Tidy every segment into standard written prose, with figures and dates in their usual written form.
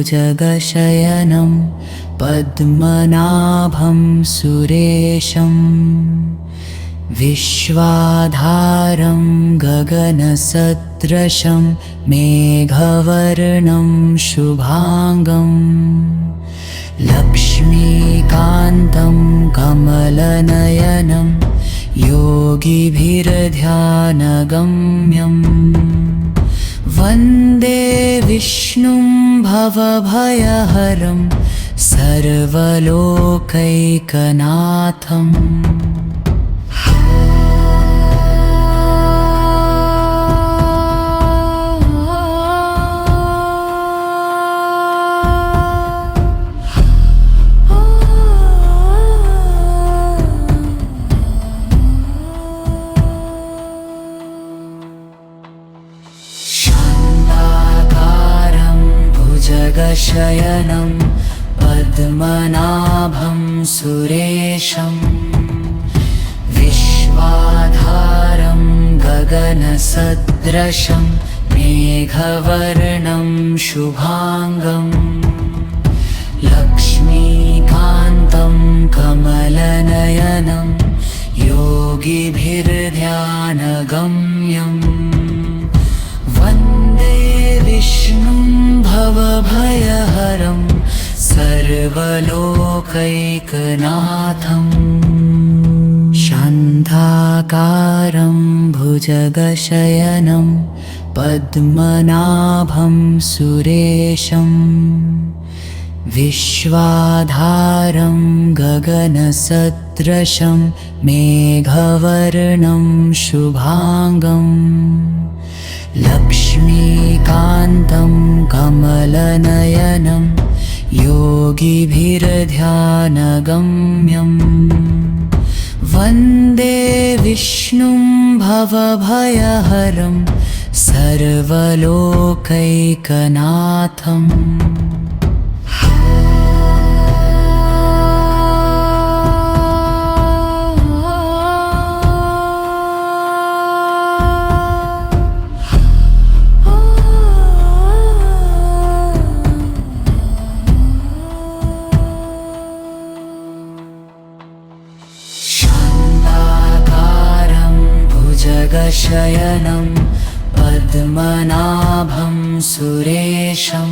भुजगशयनं पद्मनाभं सुरेशं विश्वाधारं गगनसदृशं मेघवर्णं शुभांगं लक्ष्मीकान्तं कमलनयनं योगिभिर्ध्यानगम्यं वन्दे विष्णुं भवभयहरं सर्वलोकैकनाथम्। भुजगशयनं पद्मनाभं सुरेशं विश्वाधारं गगनसदृशं मेघवर्णं शुभांगं लक्ष्मीकान्तं कमलनयनं योगिभिर्ध्यानगम्यं वन्दे विष्णुं भवभयहरं सर्वलोकैकनाथम्। शान्ताकारं भुजगशयनं पद्मनाभं सुरेशं विश्वाधारं गगनसदृशं मेघवर्णं शुभांगं लक्ष्मीकान्तं कमलनयनं योगिभिर्ध्यानगम्यं वन्दे विष्णुं भवभयहरं सर्वलोकैकनाथम्। भुजगशयनं पद्मनाभं सुरेशं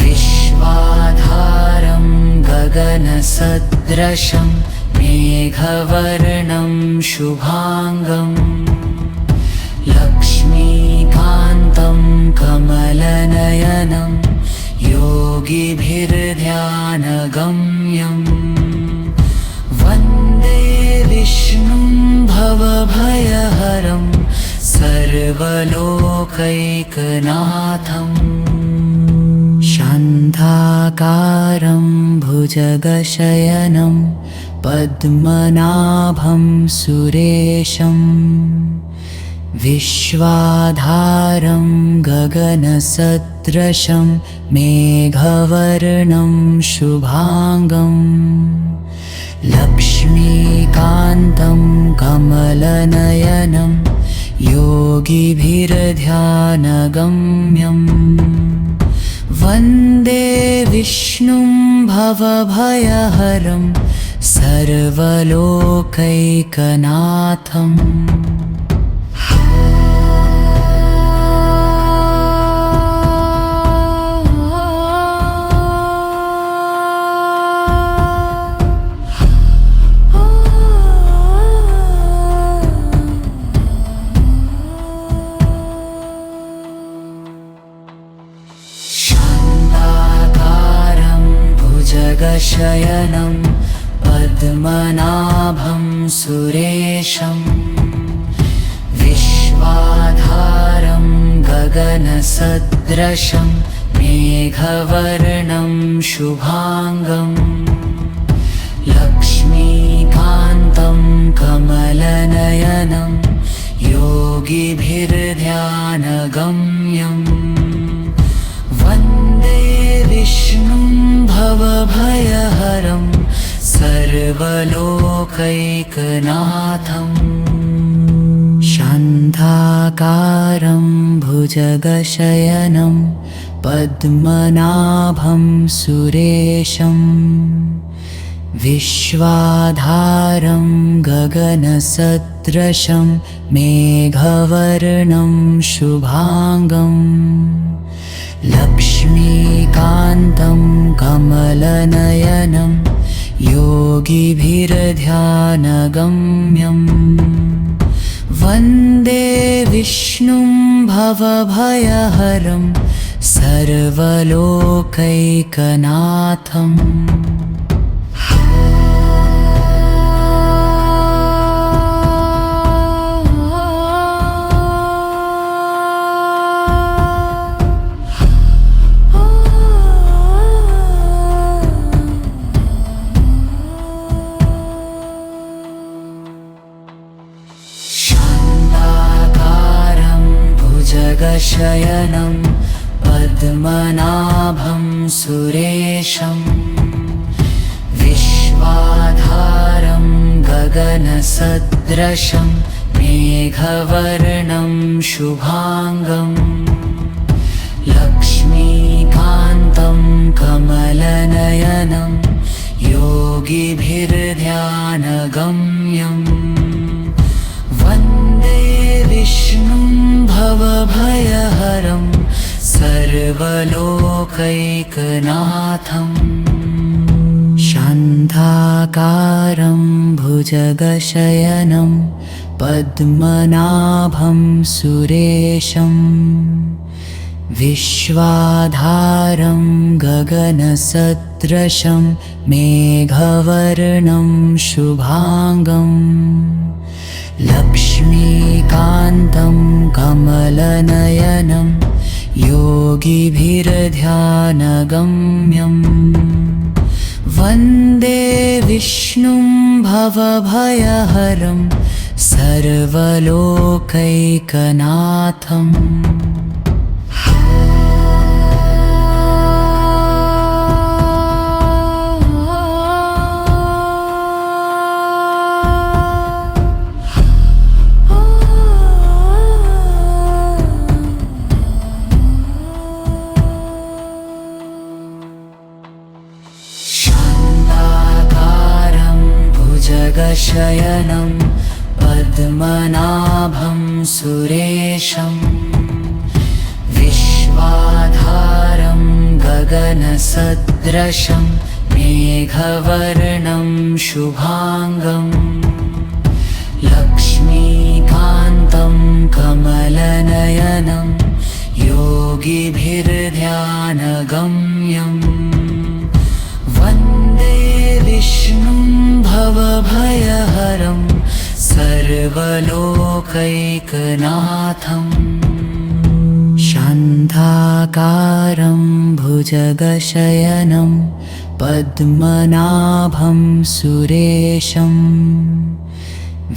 विश्वाधारं गगनसदृशं मेघवर्णं शुभांगं लक्ष्मीकान्तं कमलनयनं योगिभिर्ध्यानगम्यं वन्दे विष्णुं भवभयहरं सर्वलोकैकनाथम्। शान्ताकारं भुजगशयनं पद्मनाभं सुरेशं विश्वाधारं गगनसदृशं मेघवर्णं शुभांगं लक्ष्मीकान्तं कमलनयनं योगिभिर्ध्यानगम्यं वन्दे विष्णुं भवभयहरं सर्वलोकैकनाथम्। भुजगशयनं पद्मनाभं सुरेशं विश्वाधारं गगनसदृशं मेघवर्णं शुभांगं लक्ष्मीकान्तं कमलनयनं योगिभिर्ध्यानगम्यं वन्दे विष्णुं भवभयहरं सर्वलोकैकनाथम्। शान्ताकारं भुजगशयनं पद्मनाभं सुरेशं विश्वाधारं गगनसदृशं मेघवर्णं शुभांगं लक्ष्मीकान्तं कमलनयनं योगिभिर्ध्यानगम्यं वन्दे विष्णुं भवभयहरं सर्वलोकैकनाथम्। शयनं पद्मनाभं सुरेशं विश्वाधारं गगनसदृशं मेघवर्णं शुभांगं लक्ष्मीकान्तं कमलनयनं योगिभिर्ध्यानगम्यं वन्दे विष्णुं भवभयहरं सर्वलोकैकनाथम्। शान्ताकारं भुजगशयनं पद्मनाभं सुरेशं विश्वाधारं गगनसदृशं मेघवर्णं शुभांगं लक्ष्मीकान्तं कमलनयनं योगिभिर्ध्यानगम्यं वन्दे विष्णुं भवभयहरं सर्वलोकैकनाथम्। शयनं पद्मनाभं सुरेशं विश्वाधारं गगनसदृशं मेघवर्णं शुभांगं लक्ष्मीकान्तं कमलनयनं योगिभिर्ध्यानगम्यं वन्दे विष्णुं भवभयहरं सर्वलोकैकनाथम्। शान्ताकारं भुजगशयनं पद्मनाभं सुरेशं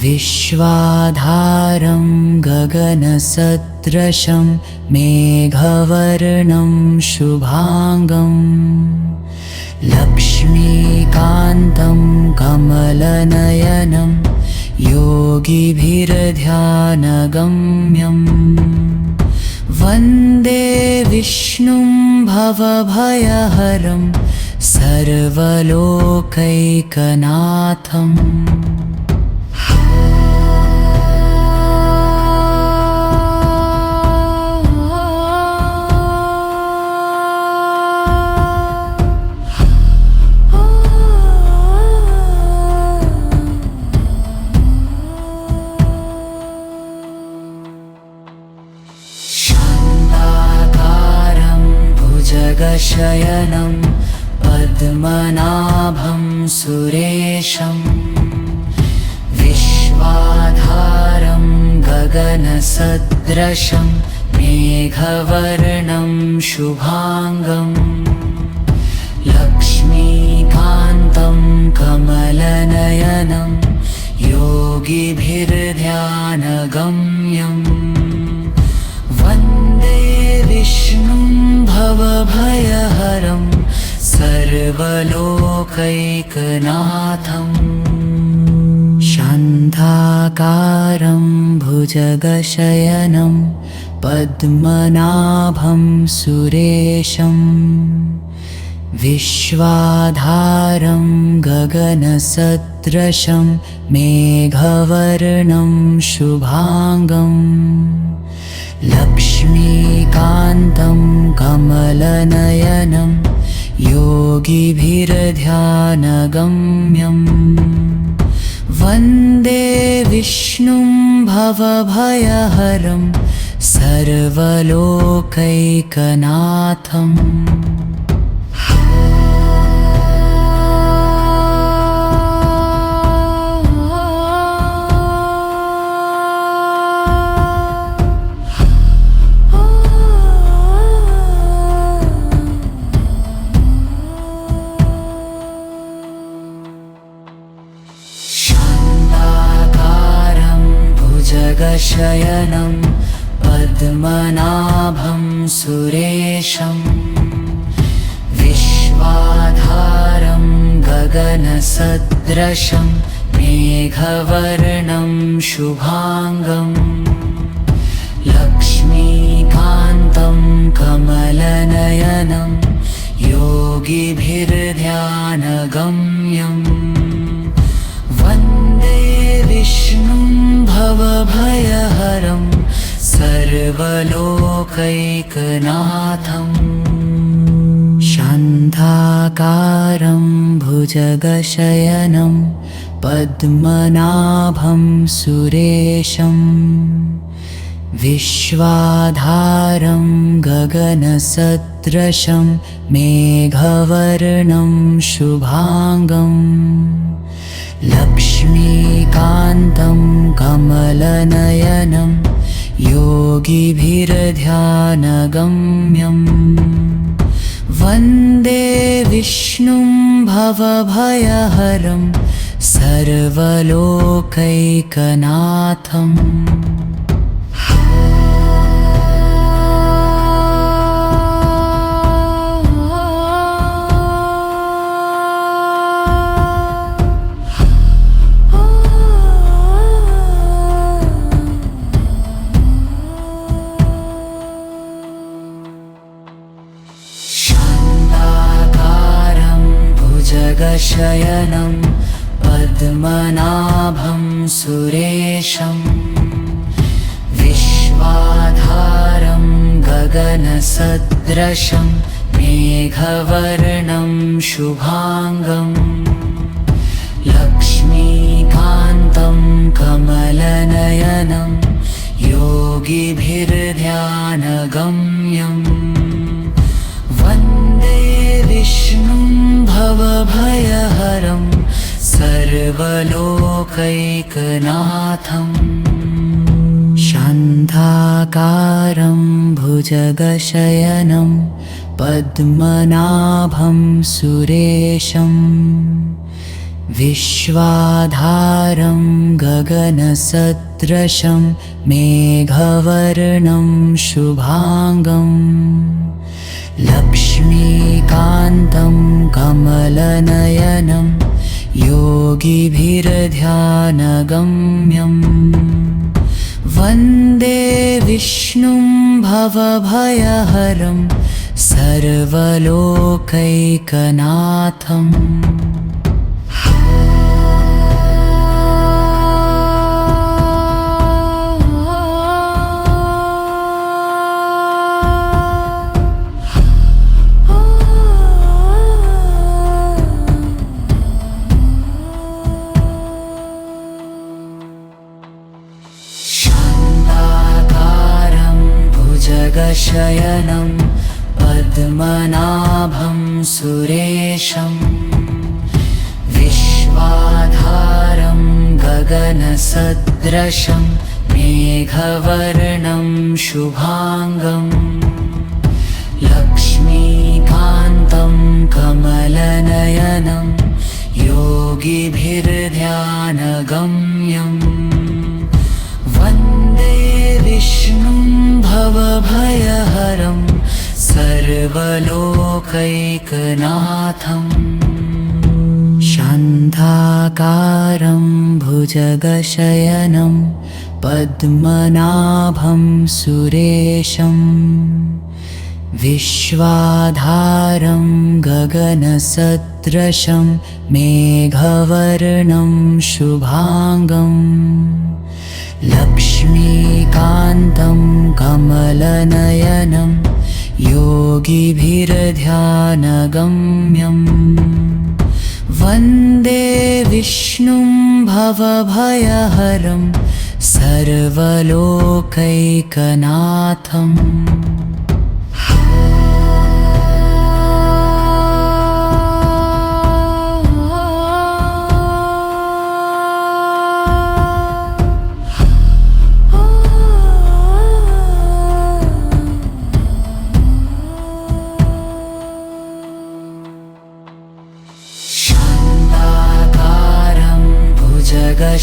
विश्वाधारं गगनसदृशं मेघवर्णं शुभांगं लक्ष्मीकान्तं कमलनयनं योगिभिर्ध्यानगम्यं वन्दे विष्णुं भवभयहरं सर्वलोकैकनाथम्। शयनं पद्मनाभं सुरेशं विश्वाधारं गगनसदृशं मेघवर्णं शुभांगं लक्ष्मीकान्तं कमलनयनं योगिभिर्ध्यानगम्यं वन्दे विष्णुं भवभयहरं सर्वलोकैकनाथम्। शान्ताकारं भुजगशयनं पद्मनाभं सुरेशं विश्वाधारं गगनसदृशं मेघवर्णं शुभांगं लक्ष्मीकान्तं कमलनयनं योगिभिर्ध्यानगम्यं वन्दे विष्णुं भवभयहरं सर्वलोकैकनाथम्। शयनं पद्मनाभं सुरेशं विश्वाधारं गगनसदृशं मेघवर्णं शुभांगं लक्ष्मीकान्तं कमलनयनं योगिभिर्ध्यानगम्यं वन्दे विष्णुं भवभयहरं सर्वलोकैकनाथम्। शान्ताकारं भुजगशयनं पद्मनाभं सुरेशं विश्वाधारं गगनसदृशं मेघवर्णं शुभांगं लक्ष्मीकान्तं कमलनयनं योगिभिर्ध्यानगम्यं वन्दे विष्णुं भवभयहरं सर्वलोकैकनाथम्। शयनं पद्मनाभं सुरेशं विश्वाधारं गगनसदृशं मेघवर्णं शुभांगं लक्ष्मीकान्तं कमलनयनं योगिभिर्ध्यानगम्यं वन्दे विष्णुं भवभयहरं सर्वलोकैकनाथम्। शान्ताकारं भुजगशयनं पद्मनाभं सुरेशं विश्वाधारं गगनसदृशं मेघवर्णं शुभांगं लक्ष्मीकान्तं कमलनयनं योगिभिर्ध्यानगम्यं वन्दे विष्णुं भवभयहरं सर्वलोकैकनाथम्। शयनं पद्मनाभं सुरेशं विश्वाधारं गगनसदृशं मेघवर्णं शुभांगं लक्ष्मीकान्तं कमलनयनं योगिभिर्ध्यानगम्यं वन्दे विष्णुं भवभयहरं सर्वलोकैकनाथम्। शान्ता शान्ताकारं भुजगशयनं पद्मनाभं सुरेशं विश्वाधारं गगनसदृशं मेघवर्णं शुभांगं लक्ष्मीकान्तं कमलनयनं योगिभिर्ध्यानगम्यम् वन्दे विष्णुं भवभयहरं सर्वलोकैकनाथम्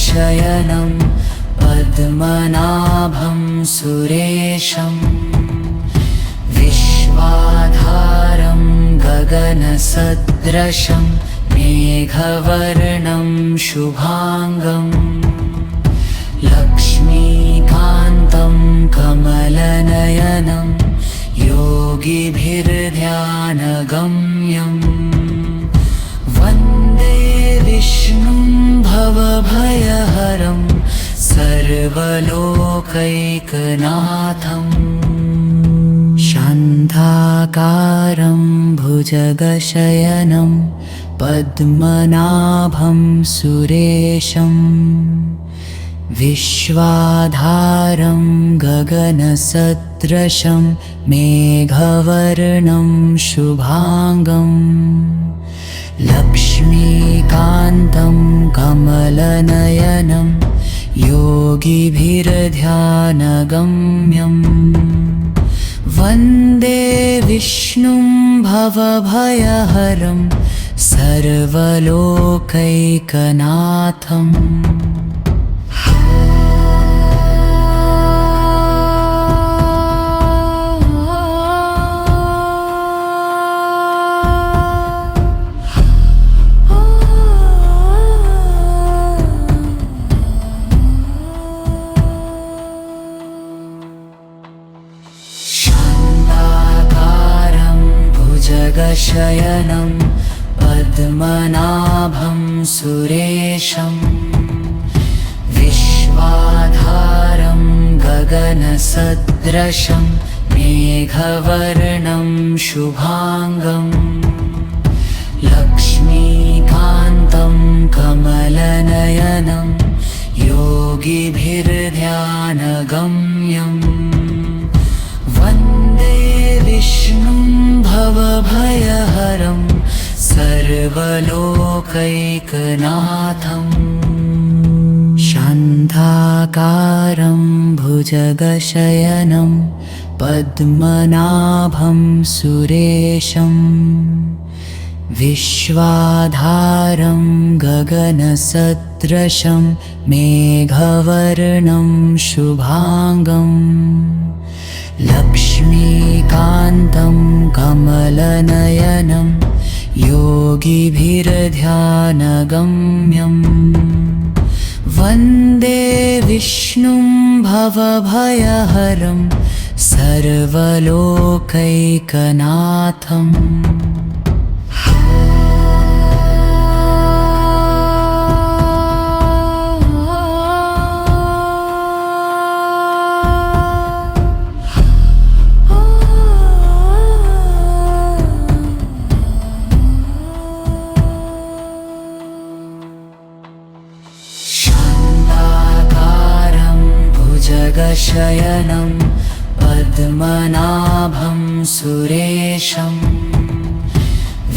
शयनं पद्मनाभं सुरेशं विश्वाधारं गगनसदृशं मेघवर्णं शुभांगं लक्ष्मीकान्तं कमलनयनं योगिभिर्ध्यानगम्यम् वन्दे विष्णुं भवभयहरं सर्वलोकैकनाथम् शान्ताकारं भुजगशयनं पद्मनाभं सुरेशं विश्वाधारं गगनसदृशं मेघवर्णं शुभांगम् लक्ष्मीकान्तं कमलनयनं योगिभिर्ध्यानगम्यम् वन्दे विष्णुं भवभयहरं सर्वलोकैकनाथम् शयनं पद्मनाभं सुरेशं विश्वाधारं गगनसदृशं मेघवर्णं शुभांगं लक्ष्मीकान्तं कमलनयनं योगिभिर्ध्यानगम्यम् वन्दे विष्णुं भवभयहरं सर्वलोकैकनाथम् शान्ताकारं भुजगशयनं पद्मनाभं सुरेशं विश्वाधारं गगनसदृशं मेघवर्णं शुभांगम् लक्ष्मीकान्तं कमलनयनं योगिभिर्ध्यानगम्यम् वन्दे विष्णुं भवभयहरं सर्वलोकैकनाथम् शयनं पद्मनाभं सुरेशं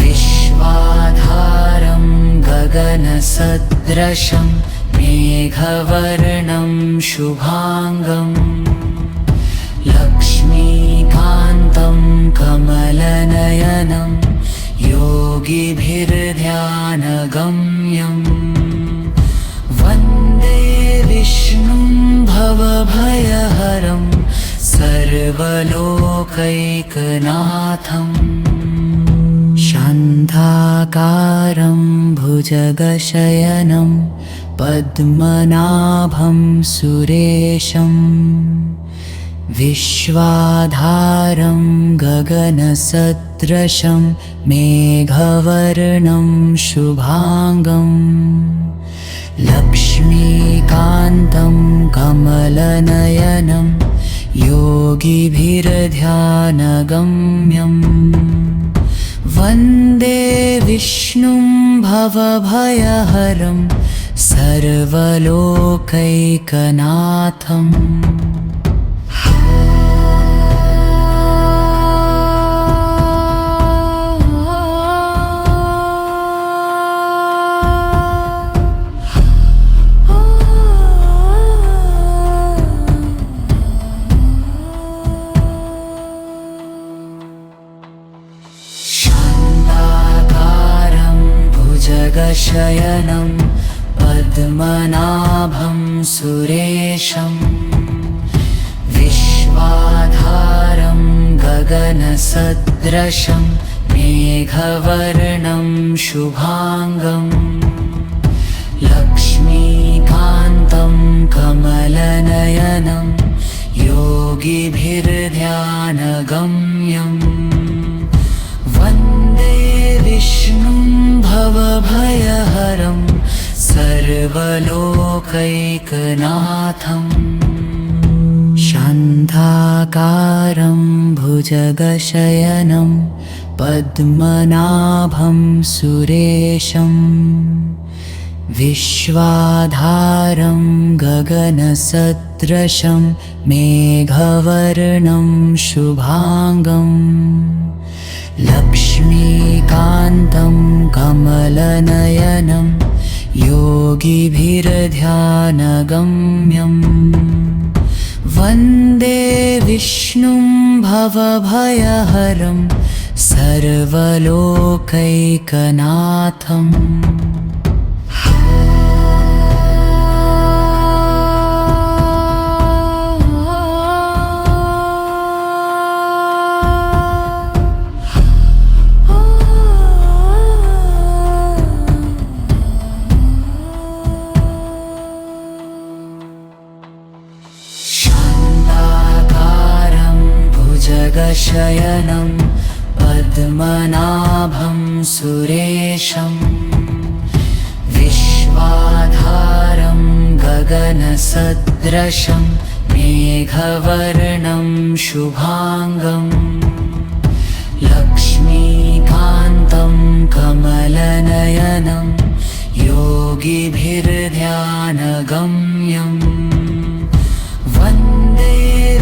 विश्वाधारं गगनसदृशं मेघवर्णं शुभांगं लक्ष्मीकान्तं कमलनयनं योगिभिर्ध्यानगम्यम् वन्दे विष्णुं भवभयहरं सर्वलोकैकनाथम् शान्ताकारं शान्ताकारं भुजगशयनं पद्मनाभं सुरेशं विश्वाधारं गगनसदृशं मेघवर्णं शुभांगं लक्ष्मीकान्तं कमलनयनं योगिभिर्ध्यानगम्यं वन्दे विष्णुं भवभयहरं सर्वलोकैकनाथम्। शयनं पद्मनाभं सुरेशं विश्वाधारं गगनसदृशं मेघवर्णं शुभांगं लक्ष्मीकान्तं कमलनयनं योगिभिर्ध्यानगम्यं वन्दे विष्णुं भवभयहरं सर्वलोकैकनाथम्। शान्ताकारं भुजगशयनं पद्मनाभं सुरेशं विश्वाधारं गगनसदृशं मेघवर्णं शुभांगं लक्ष्मीकान्तं कमलनयनं योगिभिर्ध्यानगम्यं वन्दे विष्णुं भवभयहरं सर्वलोकैकनाथम्। शयनं पद्मनाभं सुरेशं विश्वाधारं गगनसदृशं मेघवर्णं शुभांगं लक्ष्मीकान्तं कमलनयनं योगिभिर्ध्यानगम्यं वन्दे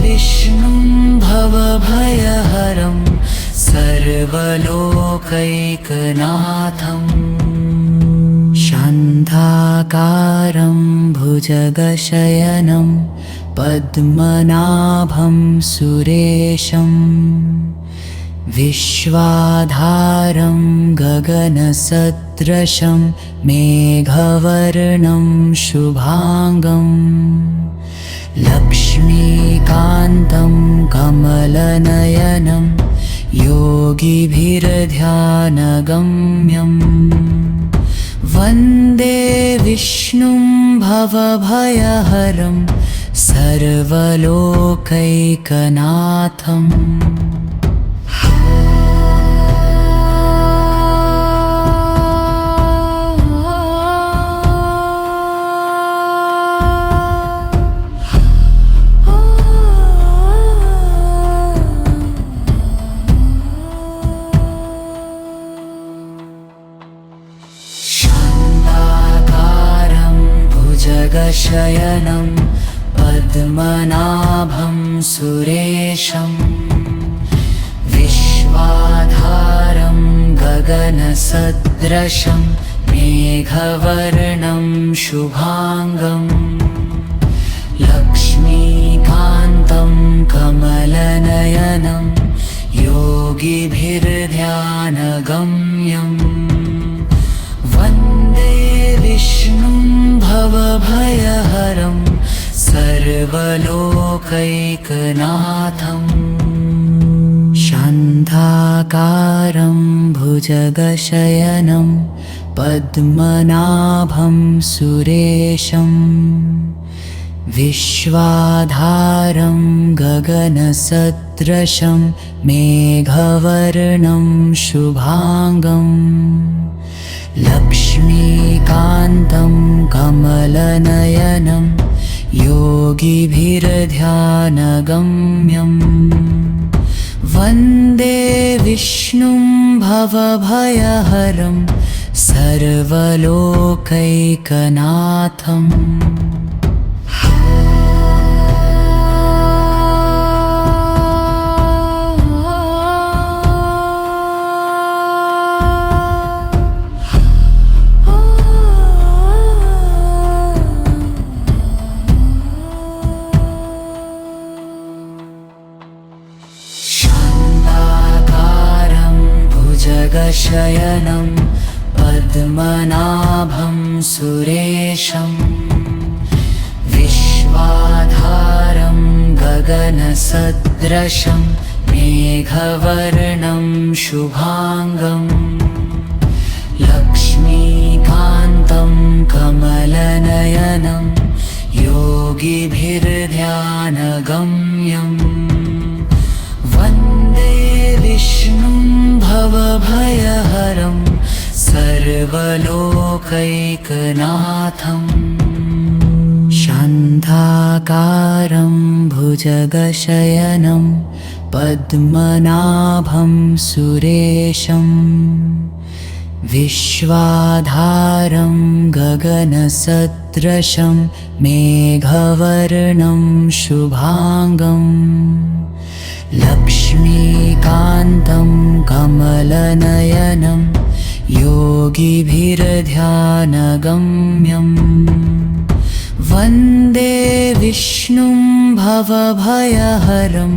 विष्णुं भवभयहरं सर्वलोकैकनाथम्। शान्ताकारं भुजगशयनं पद्मनाभं सुरेशं विश्वाधारं गगनसदृशं मेघवर्णं शुभांगं लक्ष्मीकान्तं कमलनयनं योगिभिर्ध्यानगम्यं वन्दे विष्णुं भवभयहरं सर्वलोकैकनाथम्। शयनं पद्मनाभं सुरेशं विश्वाधारं गगनसदृशं मेघवर्णं शुभांगं लक्ष्मीकान्तं कमलनयनं योगिभिर्ध्यानगम्यं वन्दे विष्णुं भवभयहरं सर्वलोकैकनाथम्। शान्ताकारं शान्ताकारं भुजगशयनं पद्मनाभं सुरेशं विश्वाधारं गगनसदृशं मेघवर्णं शुभांगं लक्ष्मीकान्तं कमलनयनं योगिभिर्ध्यानगम्यं वन्दे विष्णुं भवभयहरं सर्वलोकैकनाथम्। शयनं पद्मनाभं सुरेशं विश्वाधारं गगनसदृशं मेघवर्णं शुभांगं लक्ष्मीकान्तं कमलनयनं योगिभिर्ध्यानगम्यं वन्दे विष्णुं भवभयहरं सर्वलोकैकनाथम्। शान्ताकारं भुजगशयनं पद्मनाभं सुरेशं विश्वाधारं गगनसदृशं मेघवर्णं शुभांगं लक्ष्मीकान्तं कमलनयनं योगिभिर्ध्यानगम्यं वन्दे विष्णुं भवभयहरं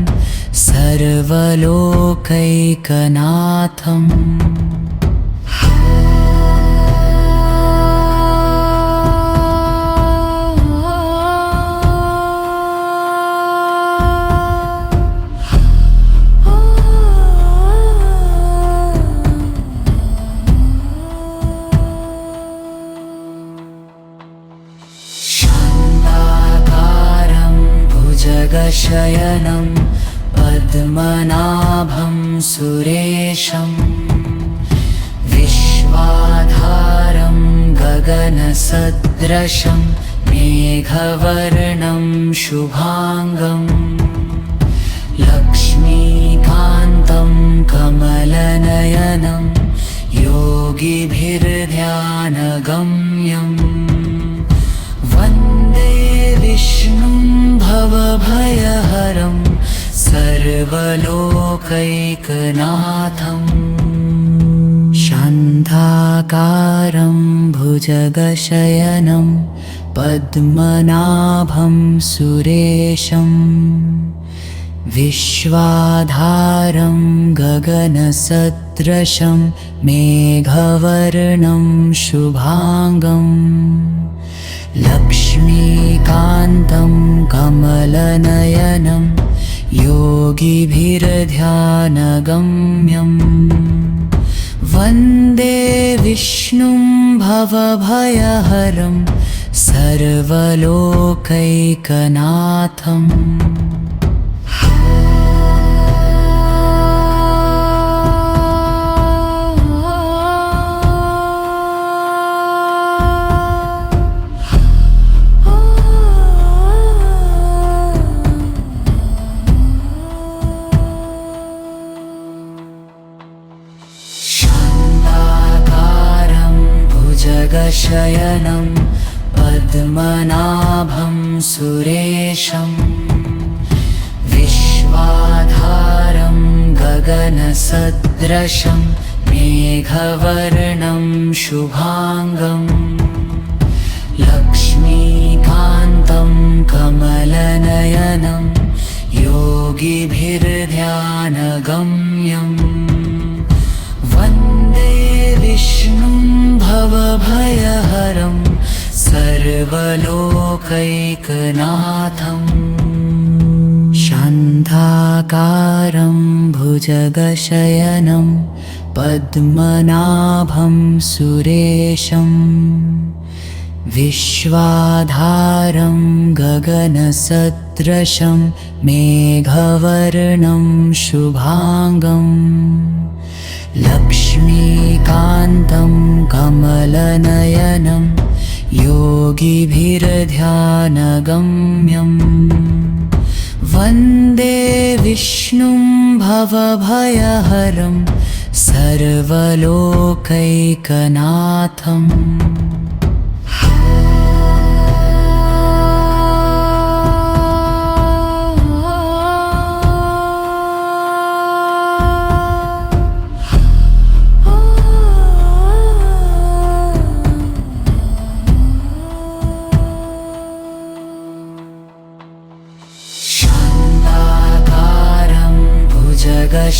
सर्वलोकैकनाथम्। शयनं पद्मनाभं सुरेशं विश्वाधारं गगनसदृशं मेघवर्णं शुभांगं लक्ष्मीकान्तं कमलनयनं योगिभिर्ध्यानगम्यं वन्दे विष्णुं भवभयहरं सर्वलोकैकनाथम्। शान्ताकारं भुजगशयनं पद्मनाभं सुरेशं विश्वाधारं गगनसदृशं मेघवर्णं शुभांगं लक्ष्मीकान्तं कमलनयनं योगिभिर्ध्यानगम्यं वन्दे विष्णुं भवभयहरं सर्वलोकैकनाथम्। शयनं पद्मनाभं सुरेशं विश्वाधारं गगनसदृशं मेघवर्णं शुभांगं लक्ष्मीकान्तं कमलनयनं योगिभिर्ध्यानगम्यं वन्दे विष्णुं भवभयहरं सर्वलोकैकनाथम्। शान्ताकारं भुजगशयनं पद्मनाभं सुरेशं विश्वाधारं गगनसदृशं मेघवर्णं शुभांगं लक्ष्मीकान्तं कमलनयनं योगिभिर्ध्यानगम्यम् वन्दे विष्णुं भवभयहरं सर्वलोकैकनाथम्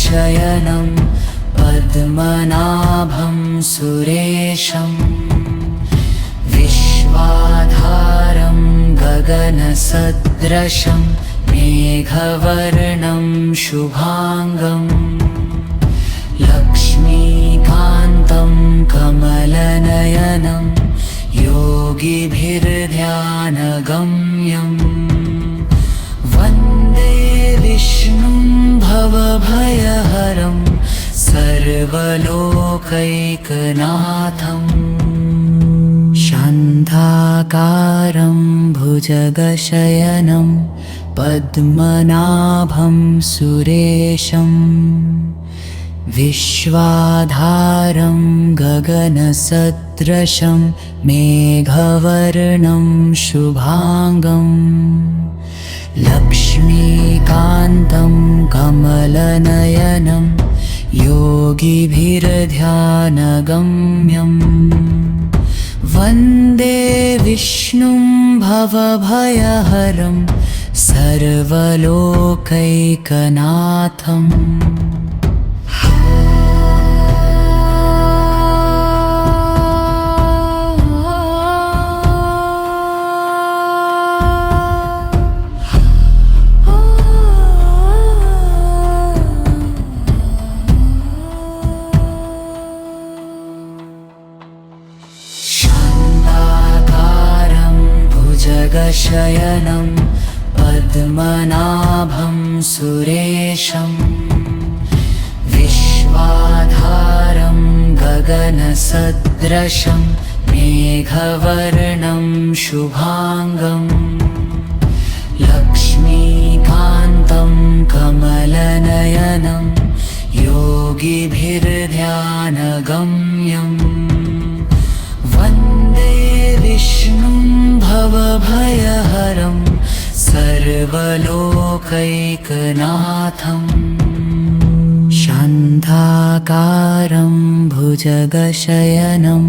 शयनं पद्मनाभं सुरेशं विश्वाधारं गगनसदृशं मेघवर्णं शुभांगं लक्ष्मीकान्तं कमलनयनं योगिभिर्ध्यानगम्यम् वन्दे विष्णुं भवभयहरं सर्वलोकैकनाथम् शान्ताकारं भुजगशयनं पद्मनाभं सुरेशं विश्वाधारं गगनसदृशं मेघवर्णं शुभांगं लक्ष्मीकान्तं कमलनयनं योगिभिर्ध्यानगम्यम् वन्दे विष्णुं भवभयहरं सर्वलोकैकनाथम् शयनं पद्मनाभं सुरेशं विश्वाधारं गगनसदृशं मेघवर्णं शुभांगं लक्ष्मीकान्तं कमलनयनं योगिभिर्ध्यानगम्यम् वन्दे विष्णुं भवभयहरं सर्वलोकैकनाथम् शान्ताकारं भुजगशयनं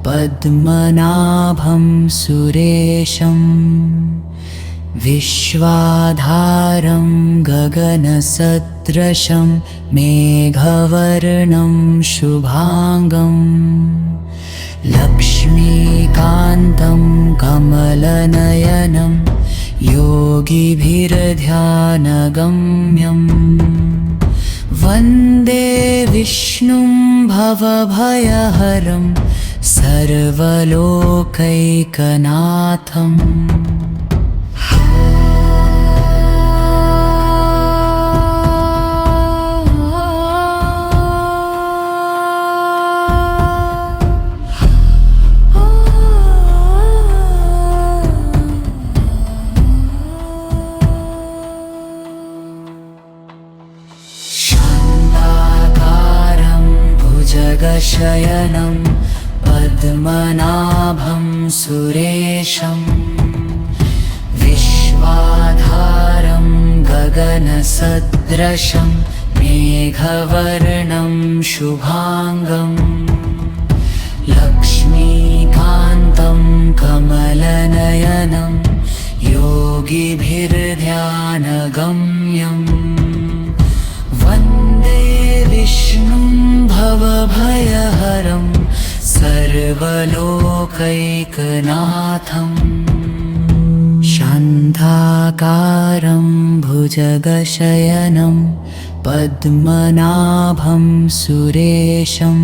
पद्मनाभं सुरेशं विश्वाधारं गगनसदृशं मेघवर्णं शुभांगं लक्ष्मीकान्तं कमलनयनं योगिभिर्ध्यानगम्यम् वन्दे विष्णुं भवभयहरं सर्वलोकैकनाथम् शयनं पद्मनाभं सुरेशं विश्वाधारं गगनसदृशं मेघवर्णं शुभांगं लक्ष्मीकान्तं कमलनयनं योगिभिर्ध्यानगम्यम् वन्दे विष्णुं भवभयहरं सर्वलोकैकनाथम् शान्ताकारं भुजगशयनं पद्मनाभं सुरेशं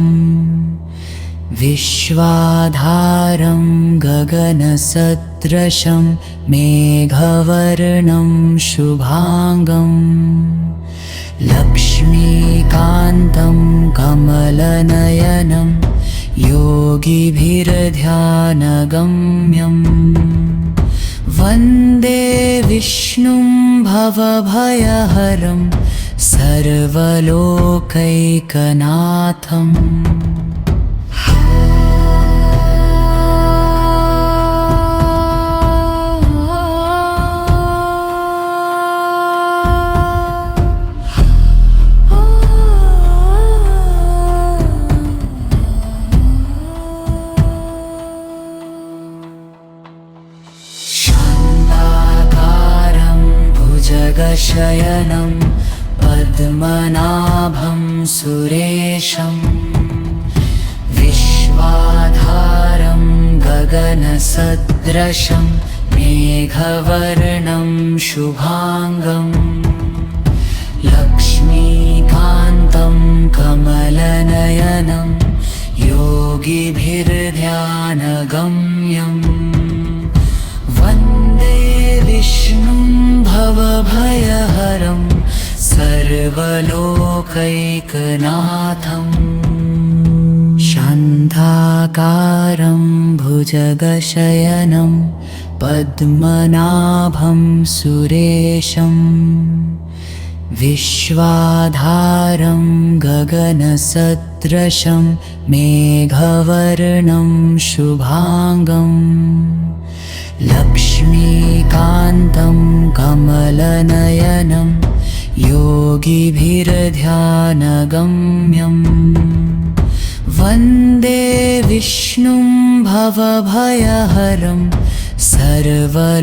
विश्वाधारं गगनसदृशं मेघवर्णं शुभांगं लक्ष्मीकान्तं कमलनयनं योगिभिर्ध्यानगम्यं वन्दे विष्णुं भवभयहरं सर्वलोकैकनाथम्। भुजगशयनं पद्मनाभं सुरेशं विश्वाधारं गगनसदृशं मेघवर्णं शुभांगं लक्ष्मीकान्तं कमलनयनं योगिभिर्ध्यानगम्यं वन्दे विष्णुं भवभयहरं सर्वलोकैकनाथम्। शान्ताकारं भुजगशयनं पद्मनाभं सुरेशं विश्वाधारं गगनसदृशं मेघवर्णं शुभांगं लक्ष्मीकान्तं कमलनयनं योगिभिर्ध्यानगम्यं वन्दे विष्णुं भवभयहरं सर्वलोकैकनाथम्।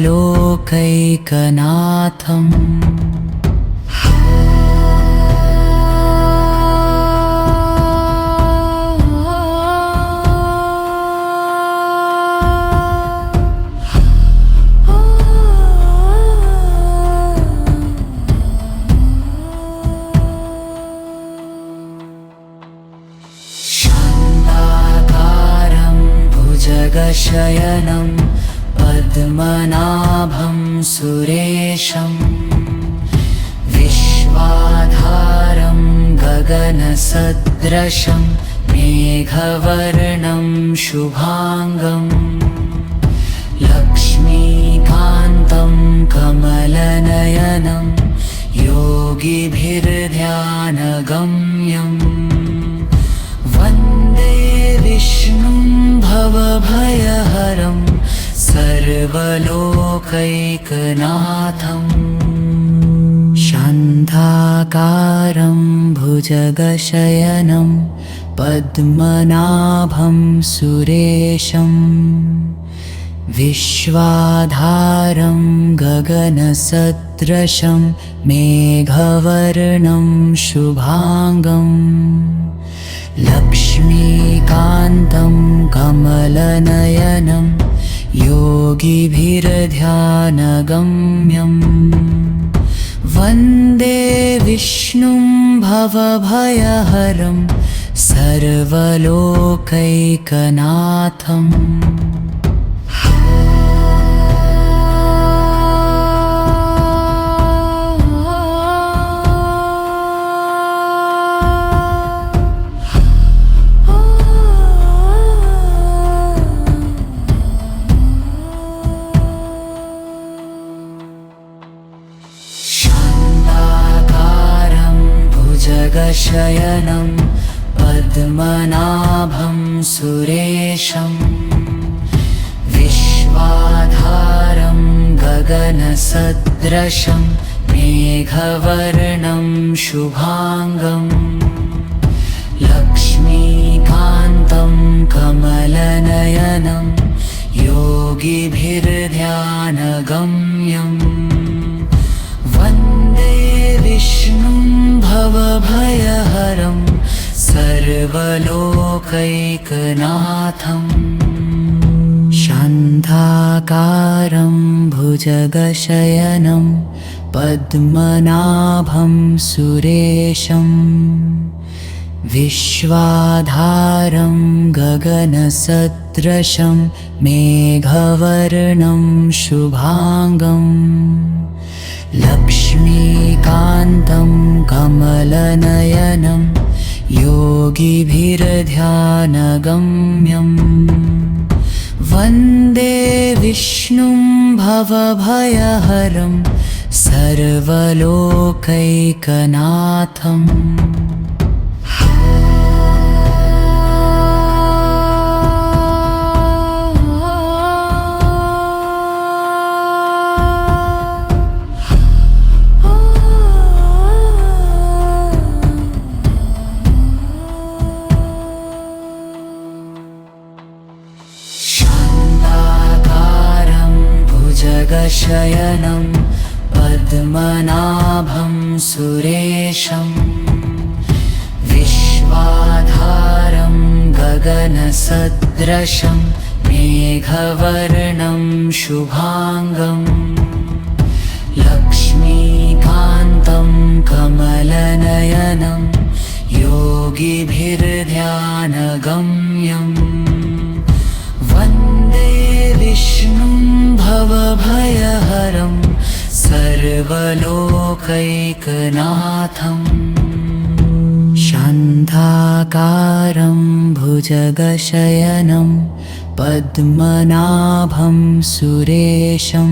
भुजगशयनं पद्मनाभं सुरेशं विश्वाधारं गगनसदृशं मेघवर्णं शुभांगं लक्ष्मीकान्तं कमलनयनं योगिभिर्ध्यानगम्यं वन्दे विष्णुं भवभयहरं सर्वलोकैकनाथम्। शान्ताकारं भुजगशयनं पद्मनाभं सुरेशं विश्वाधारं गगनसदृशं मेघवर्णं शुभांगं लक्ष्मीकान्तं कमलनयनं योगिभिर्ध्यानगम्यं वन्दे विष्णुं भवभयहरं सर्वलोकैकनाथम्। भुजगशयनं पद्मनाभं सुरेशं विश्वाधारं गगनसदृशं मेघवर्णं शुभांगं लक्ष्मीकान्तं कमलनयनं योगिभिर्ध्यानगम्यं वन्दे विष्णुं भवभयहरं सर्वलोकैकनाथम्। शान्ताकारं शान्ताकारं भुजगशयनं पद्मनाभं सुरेशं विश्वाधारं गगनसदृशं मेघवर्णं शुभांगं लक्ष्मीकान्तं कमलनयनं योगिभिर्ध्यानगम्यं वन्दे विष्णुं भवभयहरं सर्वलोकैकनाथम्। शयनं पद्मनाभं सुरेशं विश्वाधारं गगनसदृशं मेघवर्णं शुभांगं लक्ष्मीकान्तं कमलनयनं योगिभिर्ध्यानगम्यं वन्दे विष्णुं भवभयहरं सर्वलोकैकनाथम्। शान्ताकारं भुजगशयनं पद्मनाभं सुरेशं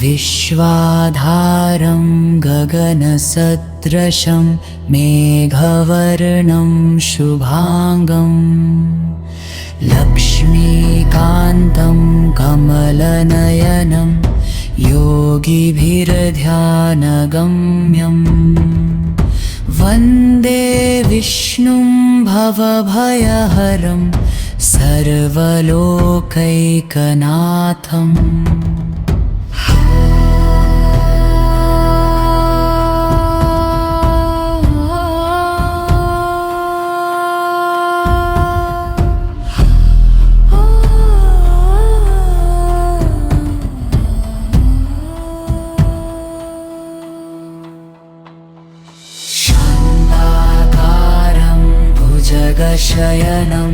विश्वाधारं गगनसदृशं मेघवर्णं शुभांगं लक्ष्मीकान्तं कमलनयनं योगिभिर्ध्यानगम्यं वन्दे विष्णुं भवभयहरं सर्वलोकैकनाथम्। शयनं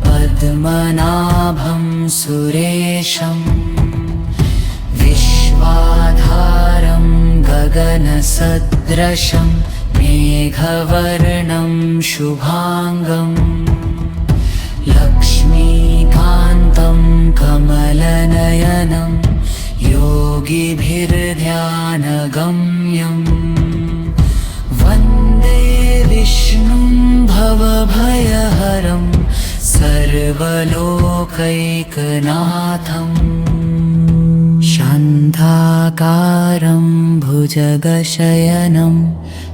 पद्मनाभं सुरेशं विश्वाधारं गगनसदृशं मेघवर्णं शुभांगं लक्ष्मीकान्तं कमलनयनं योगिभिर्ध्यानगम्यं वन्दे विष्णुं भवभयहरं सर्वलोकैकनाथम्। शान्ताकारं भुजगशयनं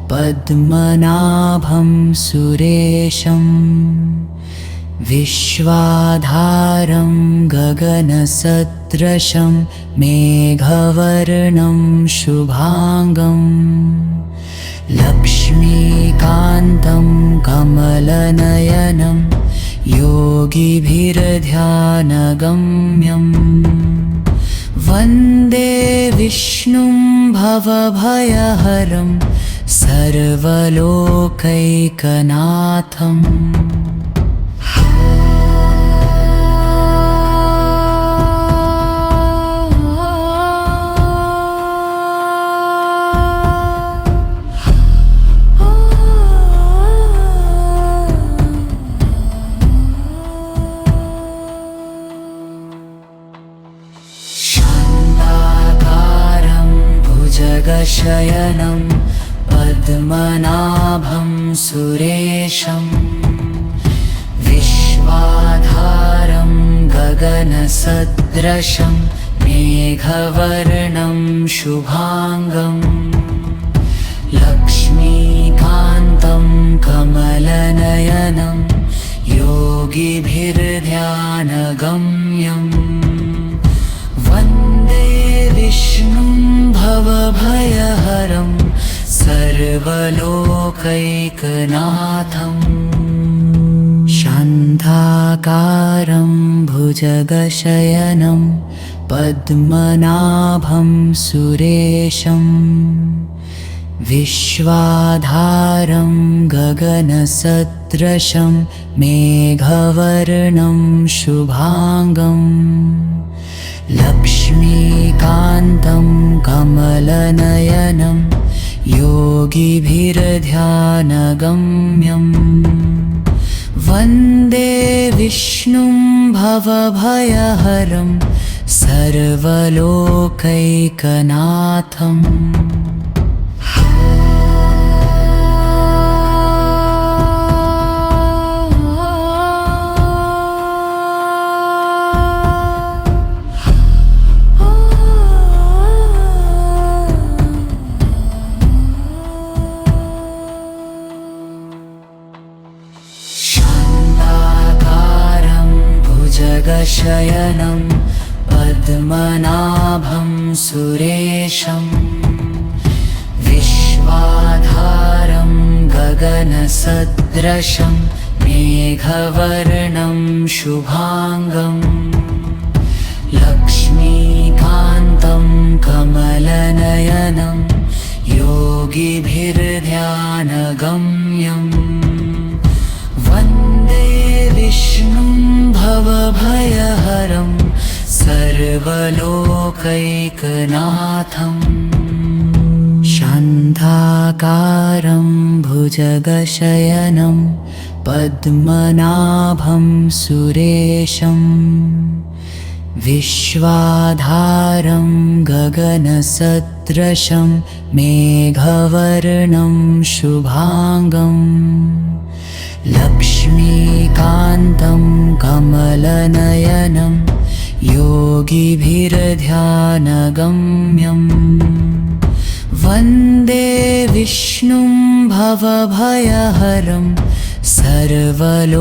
पद्मनाभं सुरेशं विश्वाधारं गगनसदृशं मेघवर्णं शुभांगं लक्ष्मीकान्तं कमलनयनं योगिभिर्ध्यानगम्यं वन्दे विष्णुं भवभयहरं सर्वलोकैकनाथम्। शयनं पद्मनाभं सुरेशं विश्वाधारं गगनसदृशं मेघवर्णं शुभांगं लक्ष्मीकान्तं कमलनयनं योगिभिर्ध्यानगम्यं वन्दे विष्णुं भवभयहरं सर्वलोकैकनाथम्। शान्ताकारं शान्ताकारं भुजगशयनं पद्मनाभं सुरेशं विश्वाधारं गगनसदृशं मेघवर्णं शुभांगं लक्ष्मीकान्तं कमलनयनं योगिभिर्ध्यानगम्यं वन्दे विष्णुं भवभयहरं सर्वलोकैकनाथम्। शयनं पद्मनाभं सुरेशं विश्वाधारं गगनसदृशं मेघवर्णं शुभांगं लक्ष्मीकान्तं कमलनयनं योगिभिर्ध्यानगम्यं वन्दे विष्णुं भवभयहरं सर्वलोकैकनाथम्। शान्ताकारं भुजगशयनं पद्मनाभं सुरेशं विश्वाधारं गगनसदृशं मेघवर्णं शुभांगं लक्ष्मीकान्तं कमलनयनं योगिभिर्ध्यानगम्यं वन्दे विष्णुं भवभयहरं सर्वलोकैकनाथम्।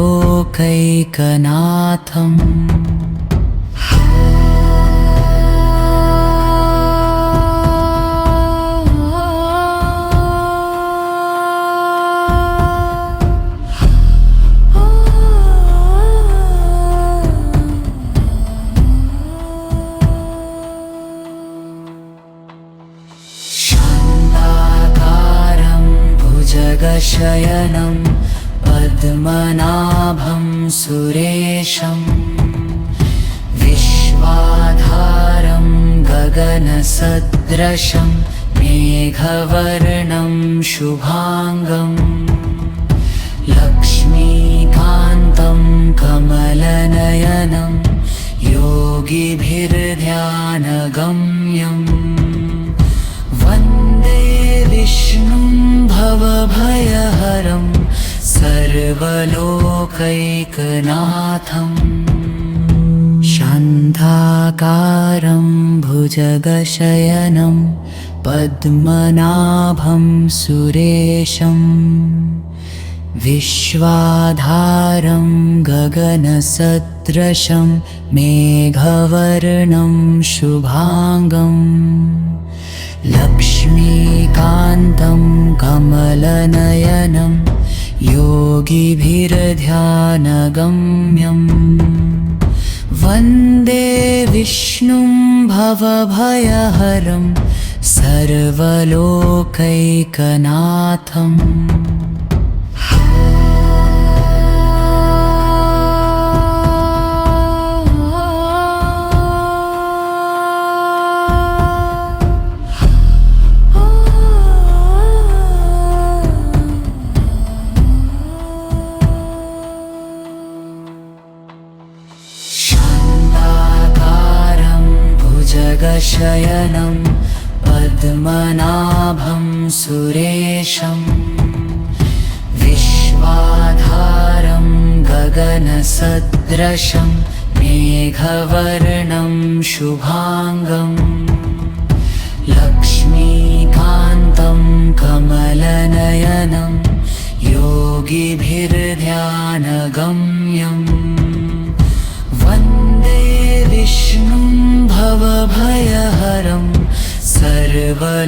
शयनं पद्मनाभं सुरेशं विश्वाधारं गगनसदृशं मेघवर्णं शुभांगं लक्ष्मीकान्तं कमलनयनं योगिभिर्ध्यानगम्यं वन्दे विष्णुं भवभयहरं सर्वलोकैकनाथम्। शान्ताकारं भुजगशयनं पद्मनाभं सुरेशं विश्वाधारं गगनसदृशं मेघवर्णं शुभांगं लक्ष्मीकान्तं कमलनयनं योगिभिर्ध्यानगम्यं वन्दे विष्णुं भवभयहरं सर्वलोकैकनाथम्। शयनं पद्मनाभं सुरेशं विश्वाधारं गगनसदृशं मेघवर्णं शुभांगं लक्ष्मीकान्तं कमलनयनं योगिभिर्ध्यानगम्यं वन्दे विष्णुं भवभयहरं सर्वलोकैकनाथम्।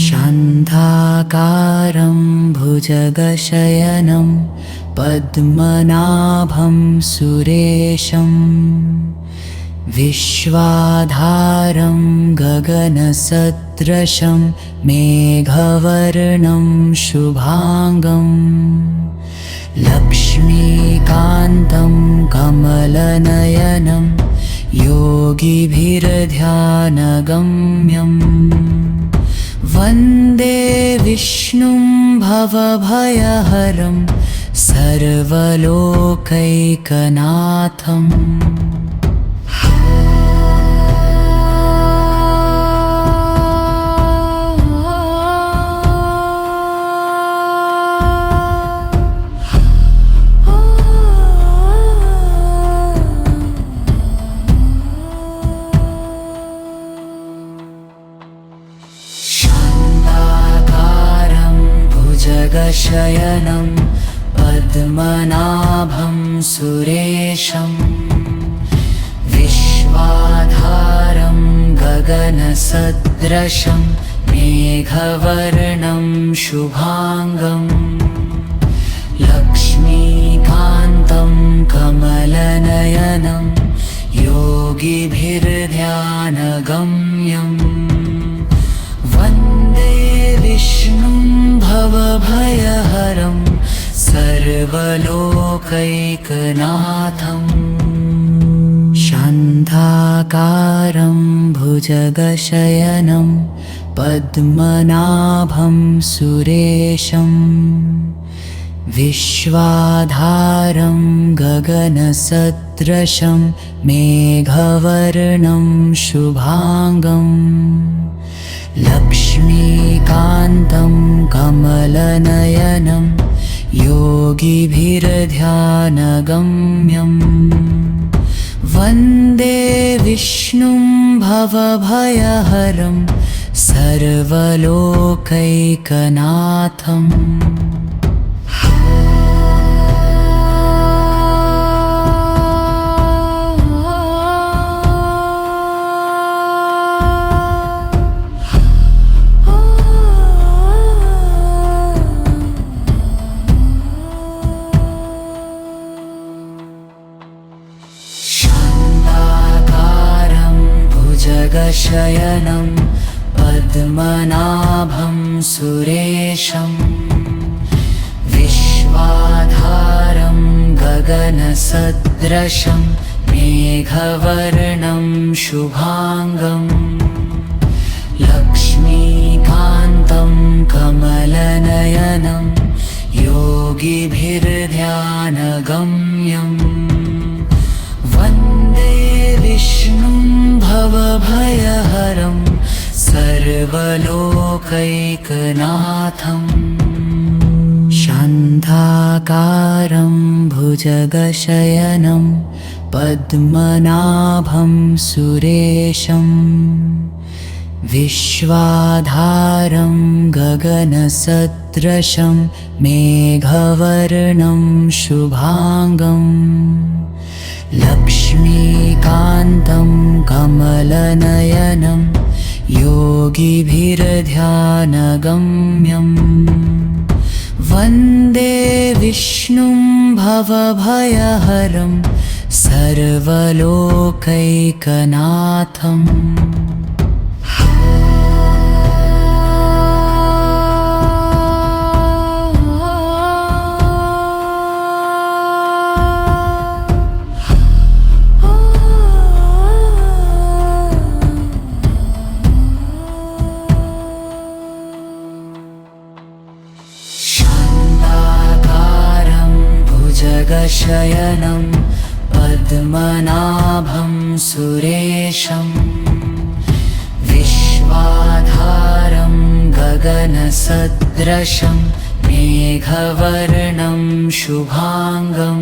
शान्ता शान्ताकारं भुजगशयनं पद्मनाभं सुरेशं विश्वाधारं गगनसदृशं मेघवर्णं शुभांगं लक्ष्मीकान्तं कमलनयनं योगिभिर्ध्यानगम्यं वन्दे विष्णुं भवभयहरं सर्वलोकैकनाथम्। शयनं पद्मनाभं सुरेशं विश्वाधारं गगनसदृशं मेघवर्णं शुभांगं लक्ष्मीकान्तं कमलनयनं योगिभिर्ध्यानगम्यं वन्दे विष्णुं भवभयहरं सर्वलोकैकनाथम्। शान्ताकारं भुजगशयनं पद्मनाभं सुरेशं विश्वाधारं गगनसदृशं मेघवर्णं शुभांगं लक्ष्मीकान्तं कमलनयनं योगिभिर्ध्यानगम्यं वन्दे विष्णुं भवभयहरं सर्वलोकैकनाथम्। शयनं पद्मनाभं सुरेशं विश्वाधारं गगनसदृशं मेघवर्णं शुभांगं लक्ष्मीकान्तं कमलनयनं योगिभिर्ध्यानगम्यं वन्दे विष्णुं भवभयहरं सर्वलोकैकनाथम्। शान्ताकारं भुजगशयनं पद्मनाभं सुरेशं विश्वाधारं गगनसदृशं मेघवर्णं शुभांगं लक्ष्मीकान्तं कमलनयनं योगिभिर्ध्यानगम्यं वन्दे विष्णुं भवभयहरं सर्वलोकैकनाथम्। शयनं पद्मनाभं सुरेशं विश्वाधारं गगनसदृशं मेघवर्णं शुभांगं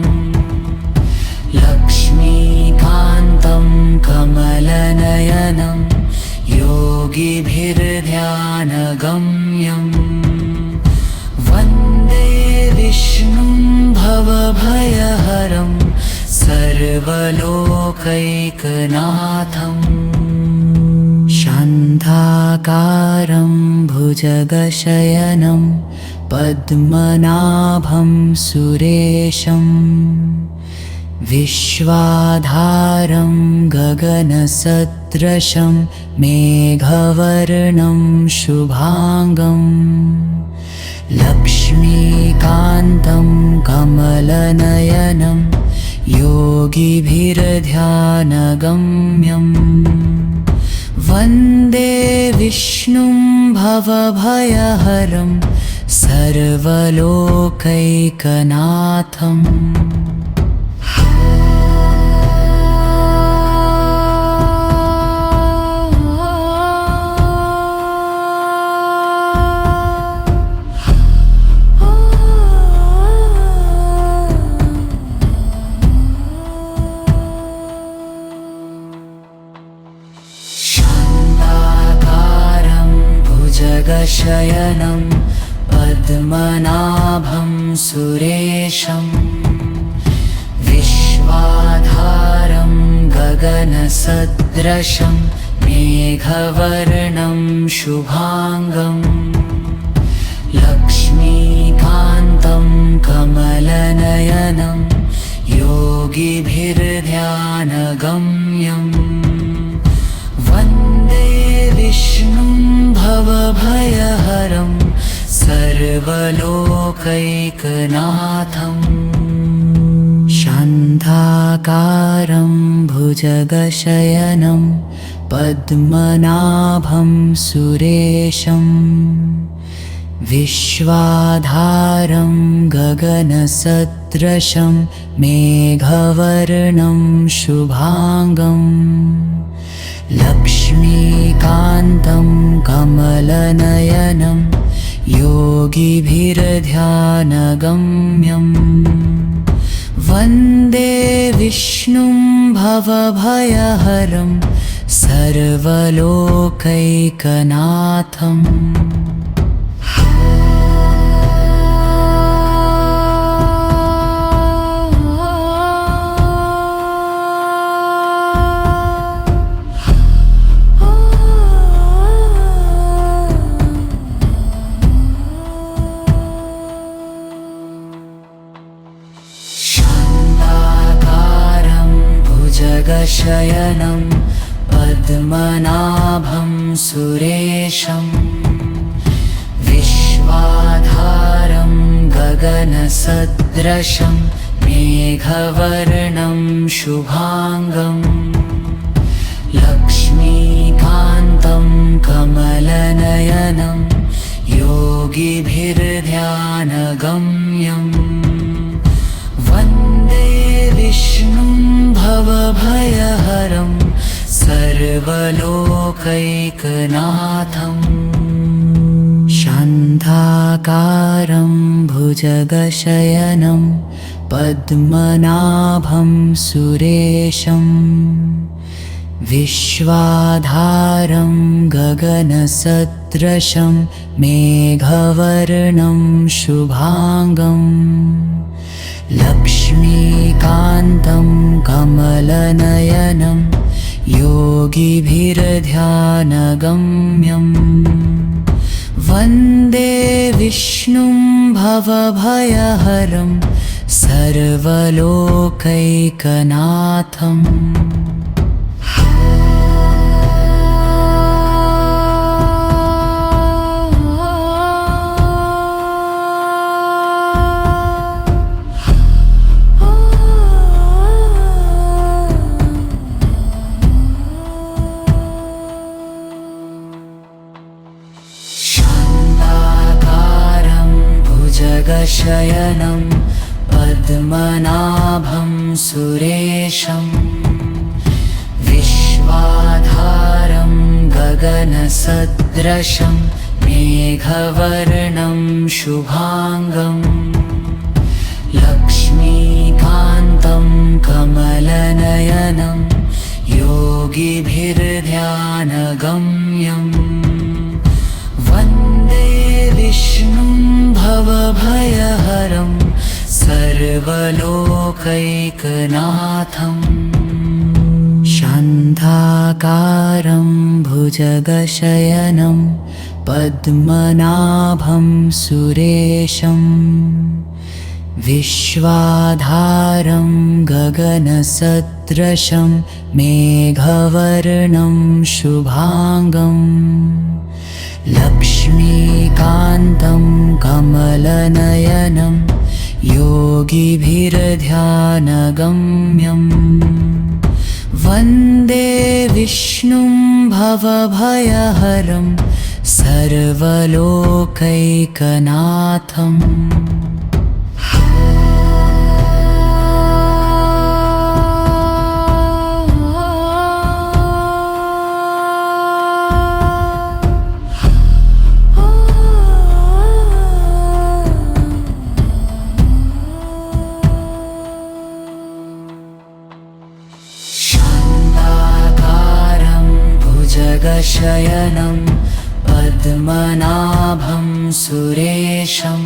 लक्ष्मीकान्तं कमलनयनं योगिभिर्ध्यानगम्यं वन्दे विष्णुं भवभयहरं सर्वलोकैकनाथम्। शान्ताकारं भुजगशयनं पद्मनाभं सुरेशं विश्वाधारं गगनसदृशं मेघवर्णं शुभांगं लक्ष्मीकान्तं कमलनयनं योगिभिर्ध्यानगम्यम् वन्दे विष्णुं भवभयहरं सर्वलोकैकनाथम्। शयनं पद्मनाभं सुरेशं विश्वाधारं गगनसदृशं मेघवर्णं शुभांगं लक्ष्मीकान्तं कमलनयनं योगिभिर्ध्यानगम्यम् वन्दे विष्णुं भवभयहरं सर्वलोकैकनाथम्। शान्ताकारं भुजगशयनं पद्मनाभं सुरेशं विश्वाधारं गगनसदृशं मेघवर्णं शुभांगम् लक्ष्मीकान्तं कमलनयनं योगिभिर्ध्यानगम्यम् वन्दे विष्णुं भवभयहरं सर्वलोकैकनाथम्। शयनं पद्मनाभं सुरेशं विश्वाधारं गगनसदृशं मेघवर्णं शुभांगं लक्ष्मीकान्तं कमलनयनं योगिभिर्ध्यानगम्यम् वन्दे विष्णुं भवभयहरं सर्वलोकैकनाथम्। शान्ताकारं भुजगशयनं पद्मनाभं सुरेशं विश्वाधारं गगनसदृशं मेघवर्णं शुभांगम् लक्ष्मीकान्तं कमलनयनं योगिभिर्ध्यानगम्यम् वन्दे विष्णुं भवभयहरं सर्वलोकैकनाथम्। शयनं पद्मनाभं सुरेशं विश्वाधारं गगनसदृशं मेघवर्णं शुभांगं लक्ष्मीकान्तं कमलनयनं योगिभिर्ध्यानगम्यम् वन्दे विष्णुं भवभयहरं सर्वलोकैकनाथम्। शान्ताकारं भुजगशयनं भुजगशयनं पद्मनाभं सुरेशं विश्वाधारं गगनसदृशं मेघवर्णं शुभांगं लक्ष्मीकान्तं कमलनयनं योगिभिर्ध्यानगम्यं वन्दे विष्णुं भवभयहरं सर्वलोकैकनाथम्। शयनं पद्मनाभं सुरेशं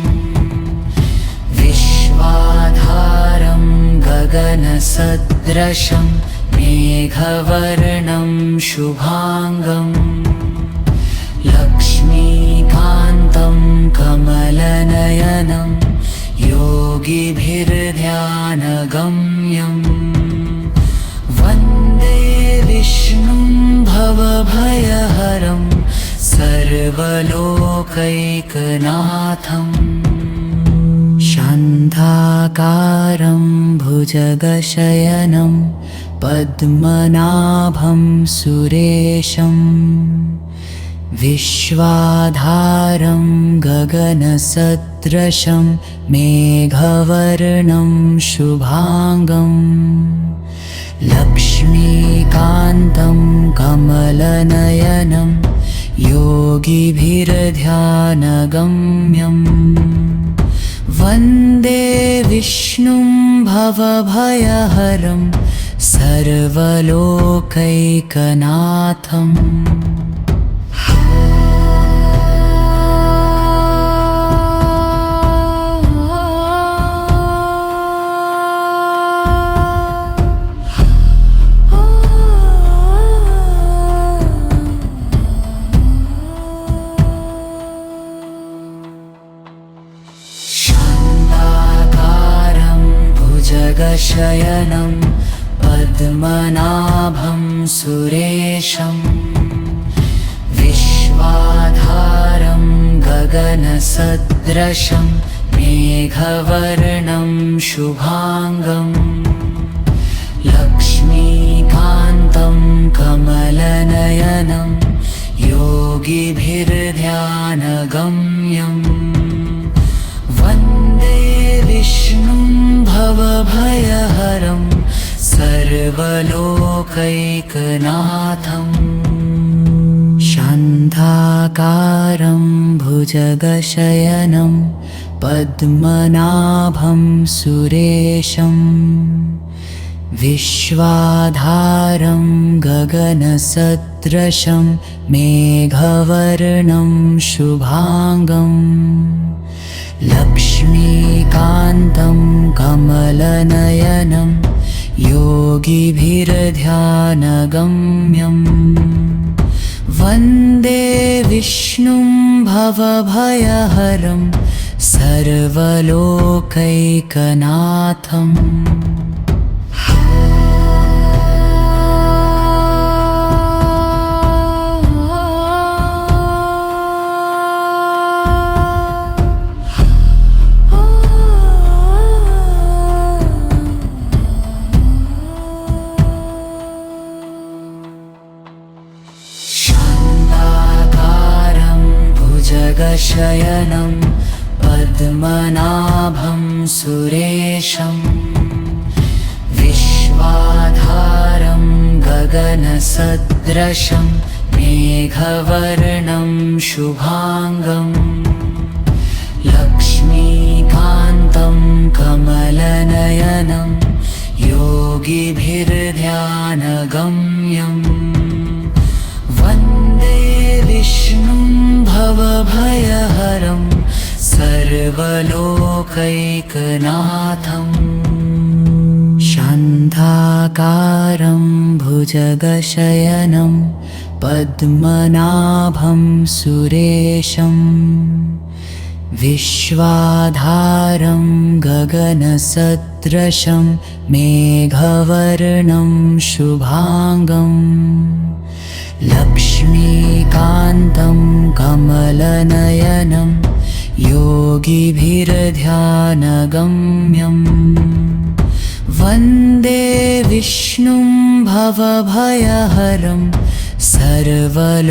विश्वाधारं गगनसदृशं मेघवर्णं शुभांगं लक्ष्मीकान्तं कमलनयनं योगिभिर्ध्यानगम्यं वन्दे विष्णुं भवभयहरं सर्वलोकैकनाथम्। शान्ताकारं भुजगशयनं पद्मनाभं सुरेशं विश्वाधारं गगनसदृशं मेघवर्णं शुभांगं लक्ष्मीकान्तं कमलनयनं योगिभिर्ध्यानगम्यं वन्दे विष्णुं भवभयहरं सर्वलोकैकनाथम्। शयनं पद्मनाभं सुरेशं विश्वाधारं गगनसदृशं मेघवर्णं शुभांगं लक्ष्मीकान्तं कमलनयनं योगिभिर्ध्यानगम्यं वन्दे विष्णुं भवभयहरं सर्वलोकैकनाथम्। शान्ताकारं भुजगशयनं पद्मनाभं सुरेशं विश्वाधारं गगनसदृशं मेघवर्णं शुभांगं लक्ष्मीकान्तं कमलनयनं योगिभिर्ध्यानगम्यं वन्दे विष्णुं भवभयहरं सर्वलोकैकनाथम्। शयनं पद्मनाभं सुरेशं विश्वाधारं गगनसदृशं मेघवर्णं शुभांगं लक्ष्मीकान्तं कमलनयनं योगिभिर्ध्यानगम्यं वन्दे विष्णुं भवभयहरं सर्वलोकैकनाथम्। शान्ता शान्ताकारं भुजगशयनं पद्मनाभं सुरेशं विश्वाधारं गगनसदृशं मेघवर्णं शुभांगं लक्ष्मीकान्तं कमलनयनं योगिभिर्ध्यानगम्यं वन्दे विष्णुं भवभयहरं सर्वलोकैकनाथम्।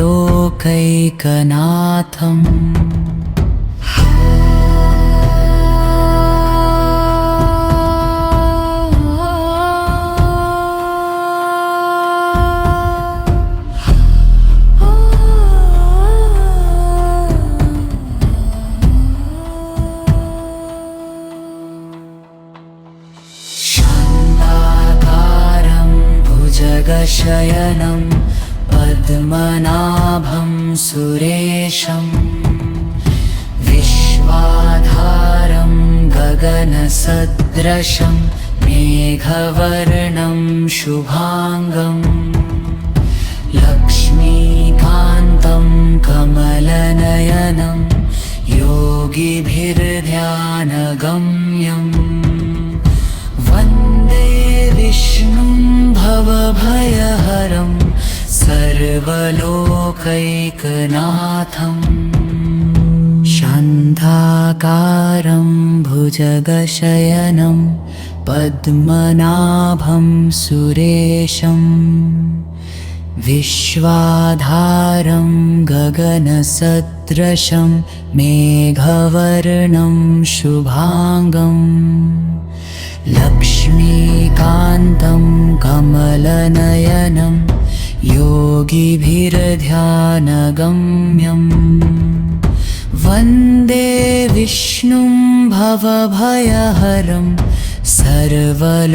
शयनं पद्मनाभं सुरेशं विश्वाधारं गगनसदृशं मेघवर्णं शुभांगं लक्ष्मीकान्तं कमलनयनं योगिभिर्ध्यानगम्यं वन्दे विष्णुं भवभयहरं सर्वलोकैकनाथम्। शान्ताकारं भुजगशयनं पद्मनाभं सुरेशं विश्वाधारं गगनसदृशं मेघवर्णं शुभांगं लक्ष्मीकान्तं कमलनयनं योगिभिर्ध्यानगम्यं वन्दे विष्णुं भवभयहरं सर्वलोकैकनाथम्।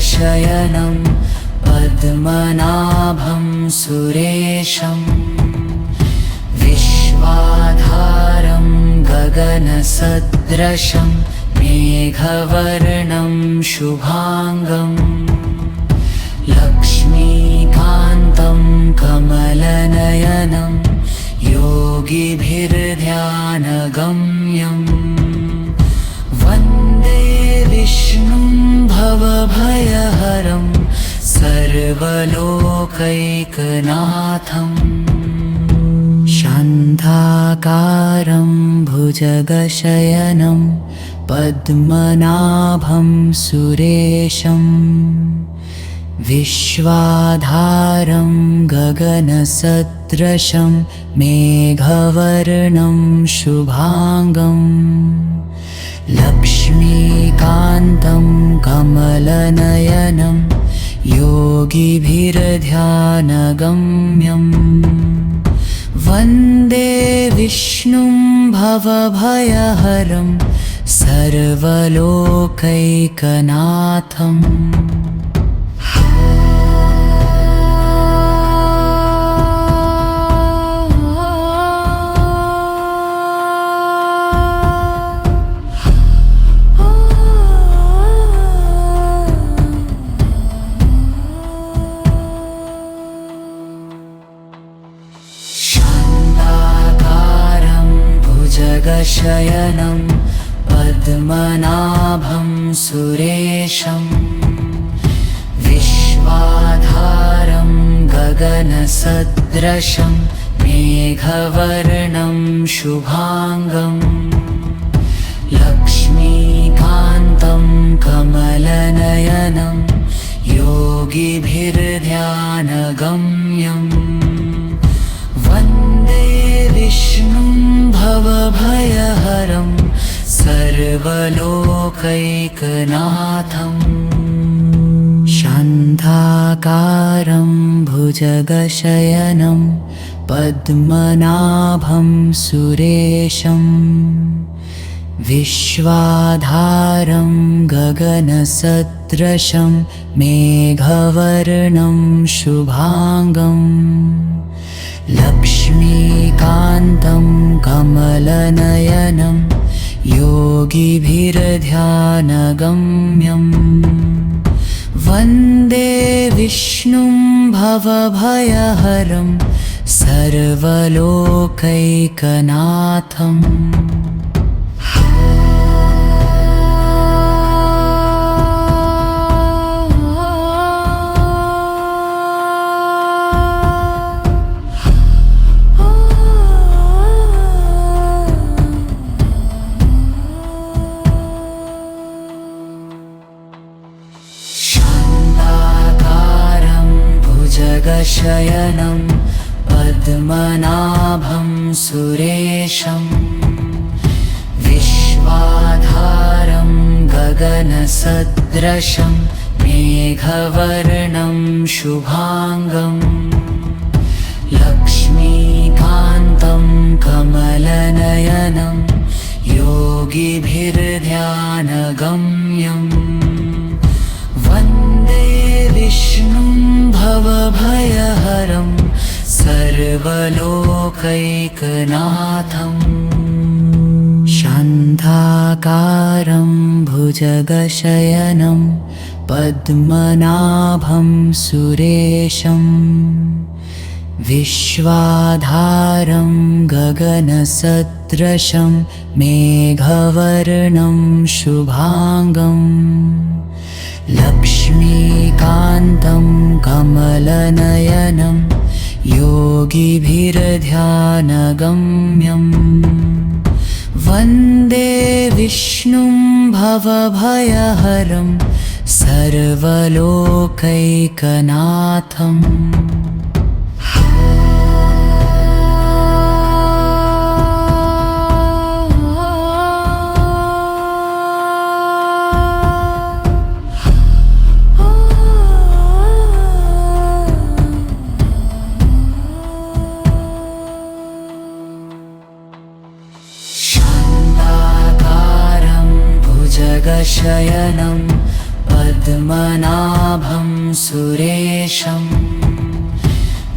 शयनं पद्मनाभं सुरेशं विश्वाधारं गगनसदृशं मेघवर्णं शुभांगं लक्ष्मीकान्तं कमलनयनं योगिभिर्ध्यानगम्यं वन्दे विष्णुं भवभयहरं सर्वलोकैकनाथम्। शान्ताकारं भुजगशयनं पद्मनाभं सुरेशं विश्वाधारं गगनसदृशं मेघवर्णं शुभांगं लक्ष्मीकान्तं कमलनयनं योगिभिर्ध्यानगम्यं वन्दे विष्णुं भवभयहरं सर्वलोकैकनाथम्। शयनं पद्मनाभं सुरेशं विश्वाधारं गगनसदृशं मेघवर्णं शुभांगं लक्ष्मीकान्तं कमलनयनं योगिभिर्ध्यानगम्यं वन्दे विष्णुं भवभयहरं सर्वलोकैकनाथम्। शान्ताकारं शान्ताकारं भुजगशयनं पद्मनाभं सुरेशं विश्वाधारं गगनसदृशं मेघवर्णं शुभांगं लक्ष्मीकान्तं कमलनयनं योगिभिर्ध्यानगम्यं वन्दे विष्णुं भवभयहरं सर्वलोकैकनाथम्। शयनं पद्मनाभं सुरेशं विश्वाधारं गगनसदृशं मेघवर्णं शुभांगं लक्ष्मीकान्तं कमलनयनं योगिभिर्ध्यानगम्यं वन्दे विष्णुं भवभयहरं सर्वलोकैकनाथम्। शान्ताकारं भुजगशयनं पद्मनाभं सुरेशं विश्वाधारं गगनसदृशं मेघवर्णं शुभांगं लक्ष्मीकान्तं कमलनयनं योगिभिर्ध्यानगम्यं वन्दे विष्णुं भवभयहरं सर्वलोकैकनाथम्। शयनं पद्मनाभं सुरेशं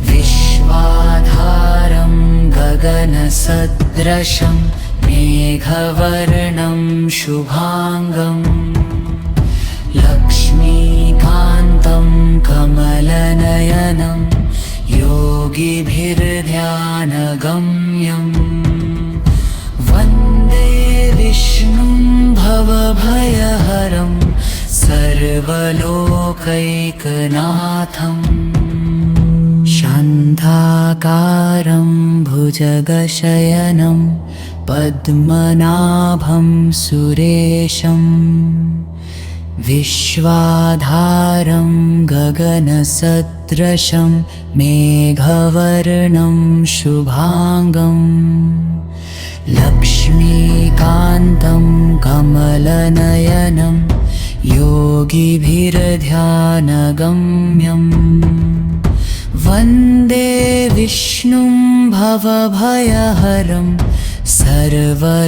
विश्वाधारं गगनसदृशं मेघवर्णं शुभांगं लक्ष्मीकान्तं कमलनयनं योगिभिर्ध्यानगम्यं वन्दे विष्णुं भवभयहरं सर्वलोकैकनाथम्। शान्ताकारं भुजगशयनं पद्मनाभं सुरेशं विश्वाधारं गगनसदृशं मेघवर्णं शुभांगं लक्ष्मीकान्तं कमलनयनं योगिभिर्ध्यानगम्यं वन्दे विष्णुं भवभयहरं सर्वलोकैकनाथम्।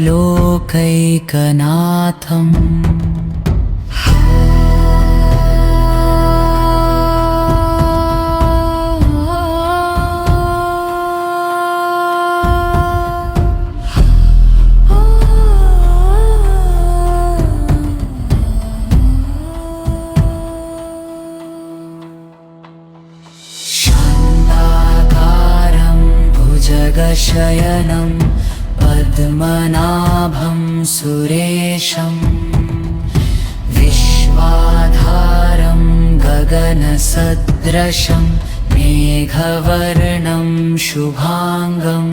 शयनं पद्मनाभं सुरेशं विश्वाधारं गगनसदृशं मेघवर्णं शुभांगं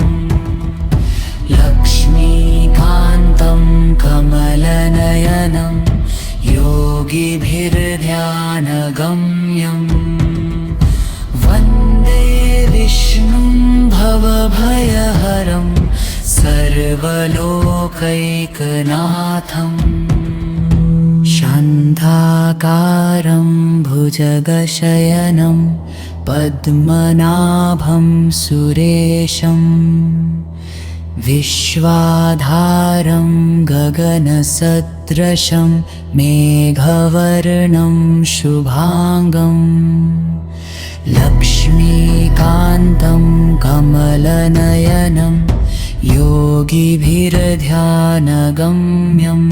लक्ष्मीकान्तं कमलनयनं योगिभिर्ध्यानगम्यं वन्दे विष्णुं भवभयहरं सर्वलोकैकनाथम्। शान्ताकारं शान्ताकारं भुजगशयनं पद्मनाभं सुरेशं विश्वाधारं गगनसदृशं मेघवर्णं शुभांगं लक्ष्मीकान्तं कमलनयनं योगिभिर्ध्यानगम्यं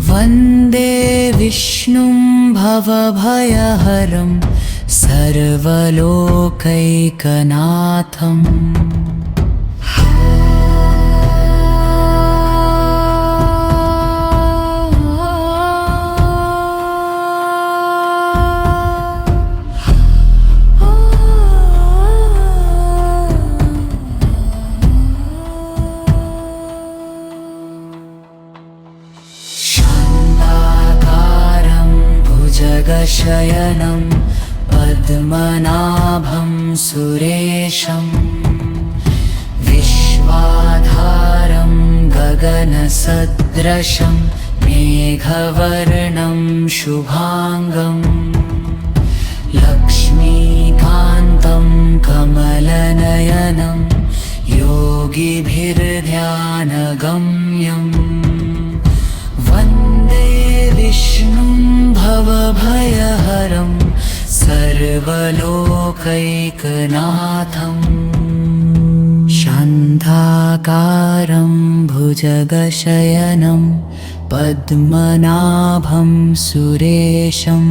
वन्दे विष्णुं भवभयहरं सर्वलोकैकनाथम्। शयनं पद्मनाभं सुरेशं विश्वाधारं गगनसदृशं मेघवर्णं शुभांगं लक्ष्मीकान्तं कमलनयनं योगिभिर्ध्यानगम्यं वन्दे विष्णुं भवभयहरं सर्वलोकैकनाथम्। शान्ताकारं भुजगशयनं पद्मनाभं सुरेशं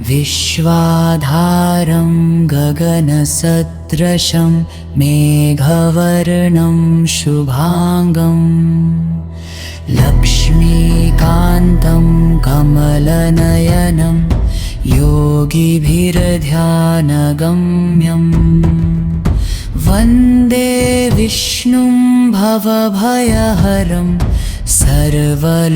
विश्वाधारं गगनसदृशं मेघवर्णं शुभांगं लक्ष्मीकान्तं कमलनयनं योगिभिर्ध्यानगम्यं वन्दे विष्णुं भवभयहरं सर्वलोकैकनाथम्।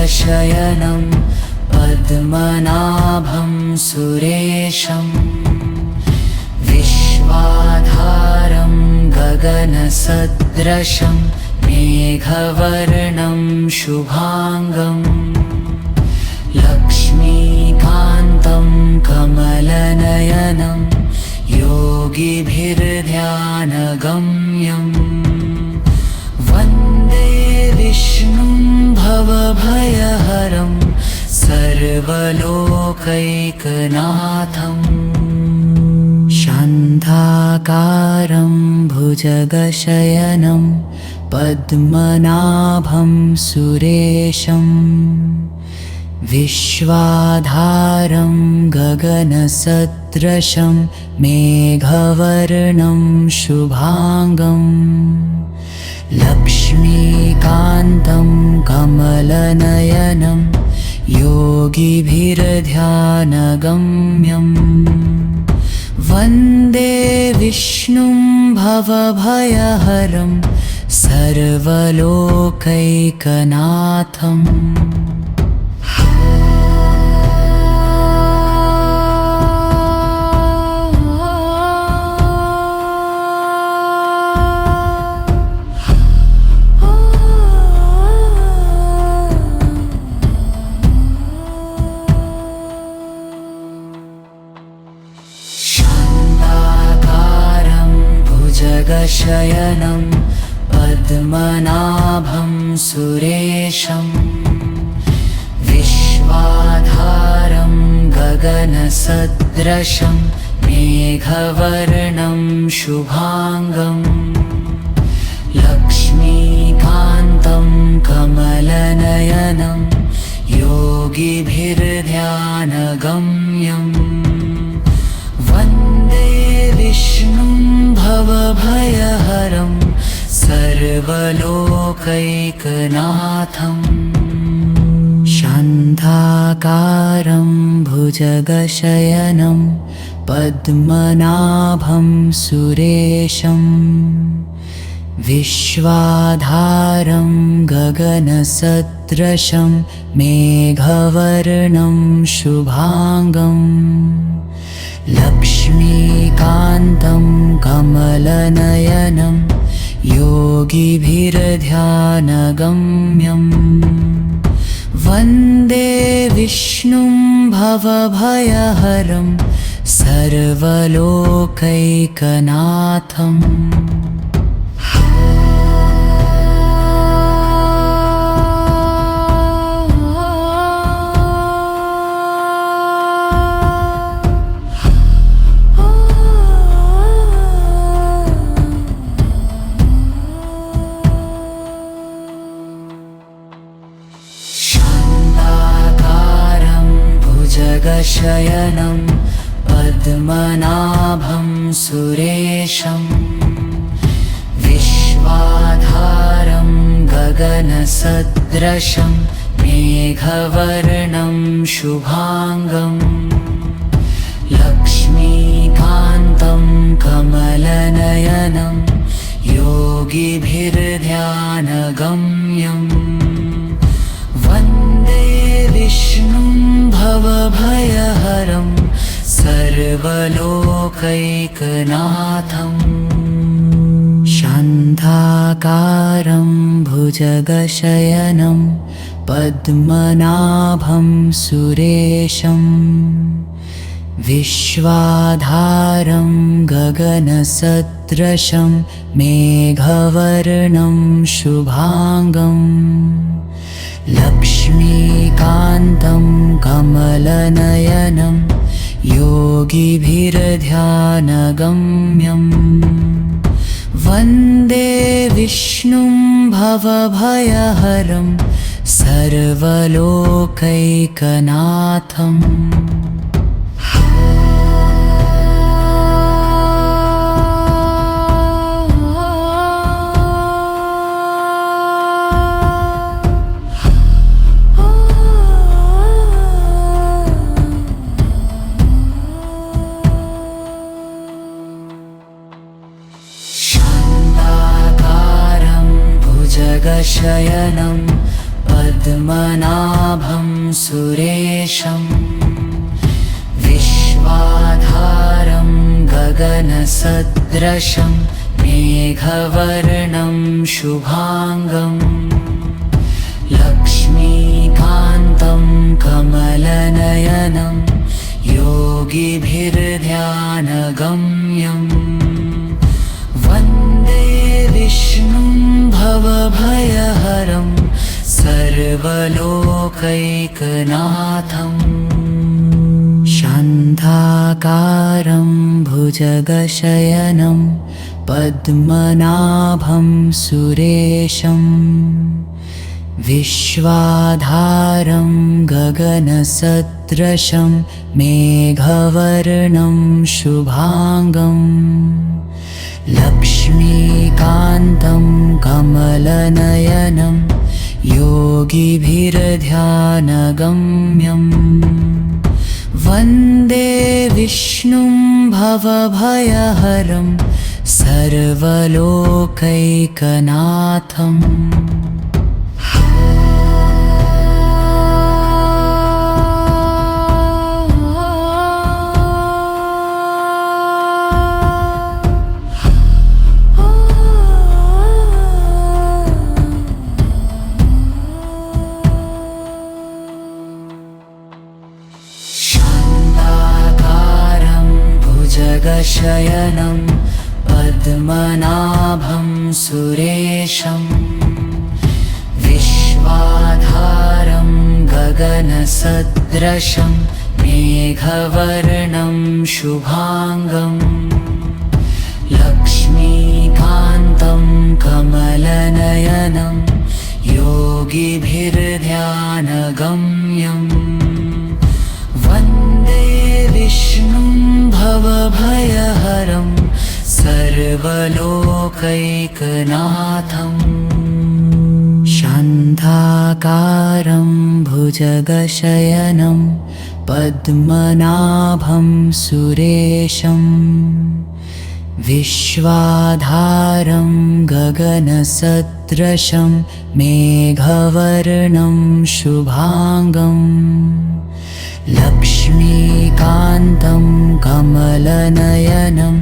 शयनं पद्मनाभं सुरेशं विश्वाधारं गगनसदृशं मेघवर्णं शुभांगं लक्ष्मीकान्तं कमलनयनं योगिभिर्ध्यानगम्यं वन्दे विष्णुं भवभयहरं सर्वलोकैकनाथम्। शान्ताकारं भुजगशयनं पद्मनाभं सुरेशं विश्वाधारं गगनसदृशं मेघवर्णं शुभांगं लक्ष्मीकान्तं कमलनयनं योगिभिर्ध्यानगम्यं वन्दे विष्णुं भवभयहरं सर्वलोकैकनाथम्। शयनं पद्मनाभं सुरेशं विश्वाधारं गगनसदृशं मेघवर्णं शुभांगं लक्ष्मीकान्तं कमलनयनं योगिभिर्ध्यानगम्यं वन्दे विष्णुं भवभयहरं सर्वलोकैकनाथम्। शान्ताकारं शान्ताकारं भुजगशयनं पद्मनाभं सुरेशं विश्वाधारं गगनसदृशं मेघवर्णं शुभांगं लक्ष्मीकान्तं कमलनयनं योगिभिर्ध्यानगम्यं वन्दे विष्णुं भवभयहरं सर्वलोकैकनाथम्। शयनं पद्मनाभं सुरेशं विश्वाधारं गगनसदृशं मेघवर्णं शुभांगं लक्ष्मीकान्तं कमलनयनं योगिभिर्ध्यानगम्यं वन्दे विष्णुं भवभयहरं सर्वलोकैकनाथम्। शान्ताकारं भुजगशयनं पद्मनाभं सुरेशं विश्वाधारं गगनसदृशं मेघवर्णं शुभांगं लक्ष्मीकान्तं कमलनयनं योगिभिर्ध्यानगम्यं वन्दे विष्णुं भवभयहरं सर्वलोकैकनाथम्। शयनं पद्मनाभं सुरेशं विश्वाधारं गगनसदृशं मेघवर्णं शुभांगं लक्ष्मीकान्तं कमलनयनं योगिभिर्ध्यानगम्यं वन्दे विष्णुं भवभयहरं सर्वलोकैकनाथम्। शान्ताकारं भुजगशयनं पद्मनाभं सुरेशं विश्वाधारं गगनसदृशं मेघवर्णं शुभांगं लक्ष्मीकान्तं कमलनयनं योगिभिर्ध्यानगम्यं वन्दे विष्णुं भवभयहरं सर्वलोकैकनाथम्। शयनं पद्मनाभं सुरेशं विश्वाधारं गगनसदृशं मेघवर्णं शुभांगं लक्ष्मीकान्तं कमलनयनं योगिभिर्ध्यानगम्यं वन्दे विष्णुं भवभयहरं सर्वलोकैकनाथम्। शान्ताकारं भुज भुजगशयनं पद्मनाभं सुरेशं विश्वाधारं गगनसदृशं मेघवर्णं शुभांगं लक्ष्मीकान्तं कमलनयनं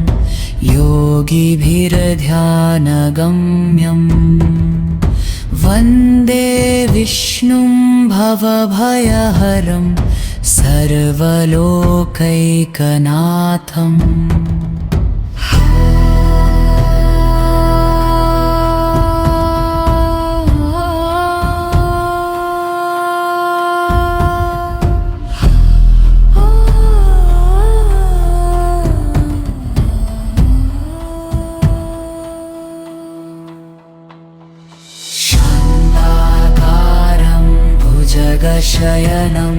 योगिभिर्ध्यानगम्यं वन्दे विष्णुं भवभयहरं सर्वलोकैकनाथम्। भुजगशयनं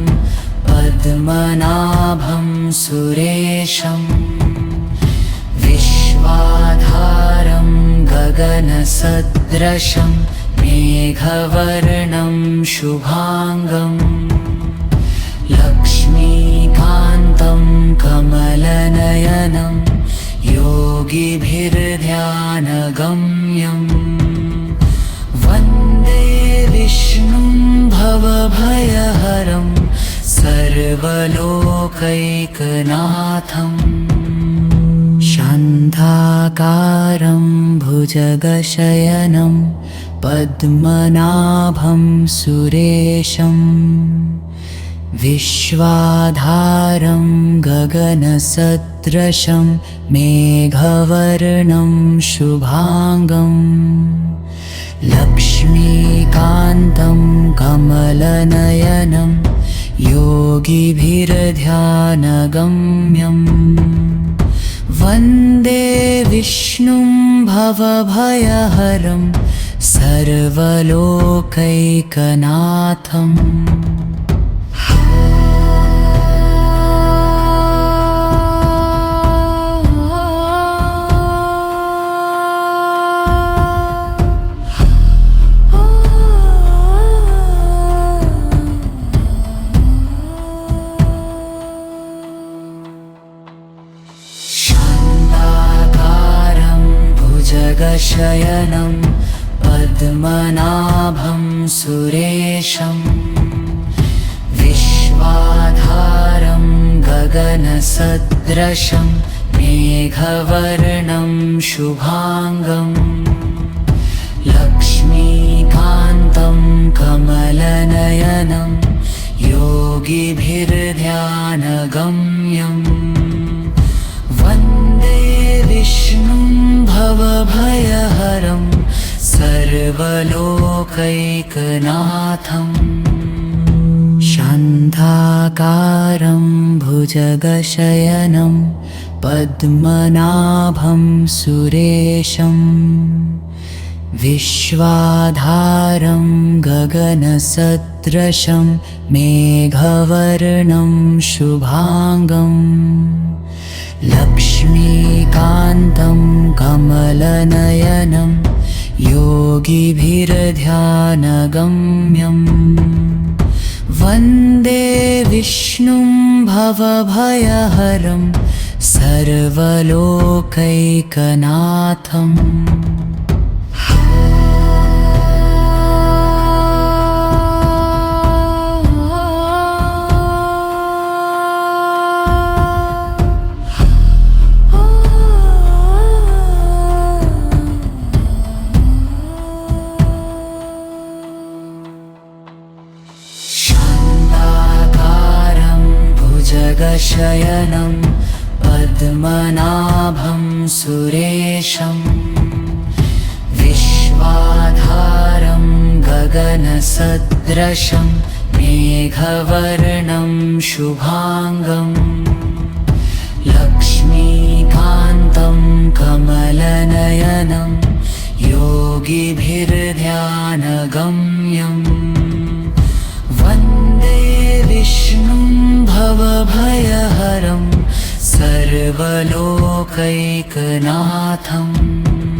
पद्मनाभं सुरेशं विश्वाधारं गगनसदृशं मेघवर्णं शुभांगं लक्ष्मीकान्तं कमलनयनं योगिभिर्ध्यानगम्यं वन्दे विष्णुं भवभयहरं सर्वलोकैकनाथम्। शान्ताकारं भुजगशयनं पद्मनाभं सुरेशं विश्वाधारं गगनसदृशं मेघवर्णं शुभांगं लक्ष्मीकान्तं कमलनयनं योगिभिर्ध्यानगम्यं वन्दे विष्णुं भवभयहरं सर्वलोकैकनाथम्। भुजगशयनं पद्मनाभं सुरेशं विश्वाधारं गगनसदृशं मेघवर्णं शुभांगं लक्ष्मीकान्तं कमलनयनं योगिभिर्ध्यानगम्यं वन्दे विष्णुं भवभयहरं सर्वलोकैकनाथम्। शान्ताकारं भुजगशयनं पद्मनाभं सुरेशं विश्वाधारं गगनसदृशं मेघवर्णं शुभांगं लक्ष्मीकान्तं कमलनयनं योगिभिर्ध्यानगम्यं वन्दे विष्णुं भवभयहरं सर्वलोकैकनाथम्। भुजगशयनं पद्मनाभं सुरेशं विश्वाधारं गगनसदृशं मेघवर्णं शुभांगं लक्ष्मीकान्तं कमलनयनं योगिभिर्ध्यानगम्यं वन्दे विष्णुं भवभयहरं सर्वलोकैकनाथम्।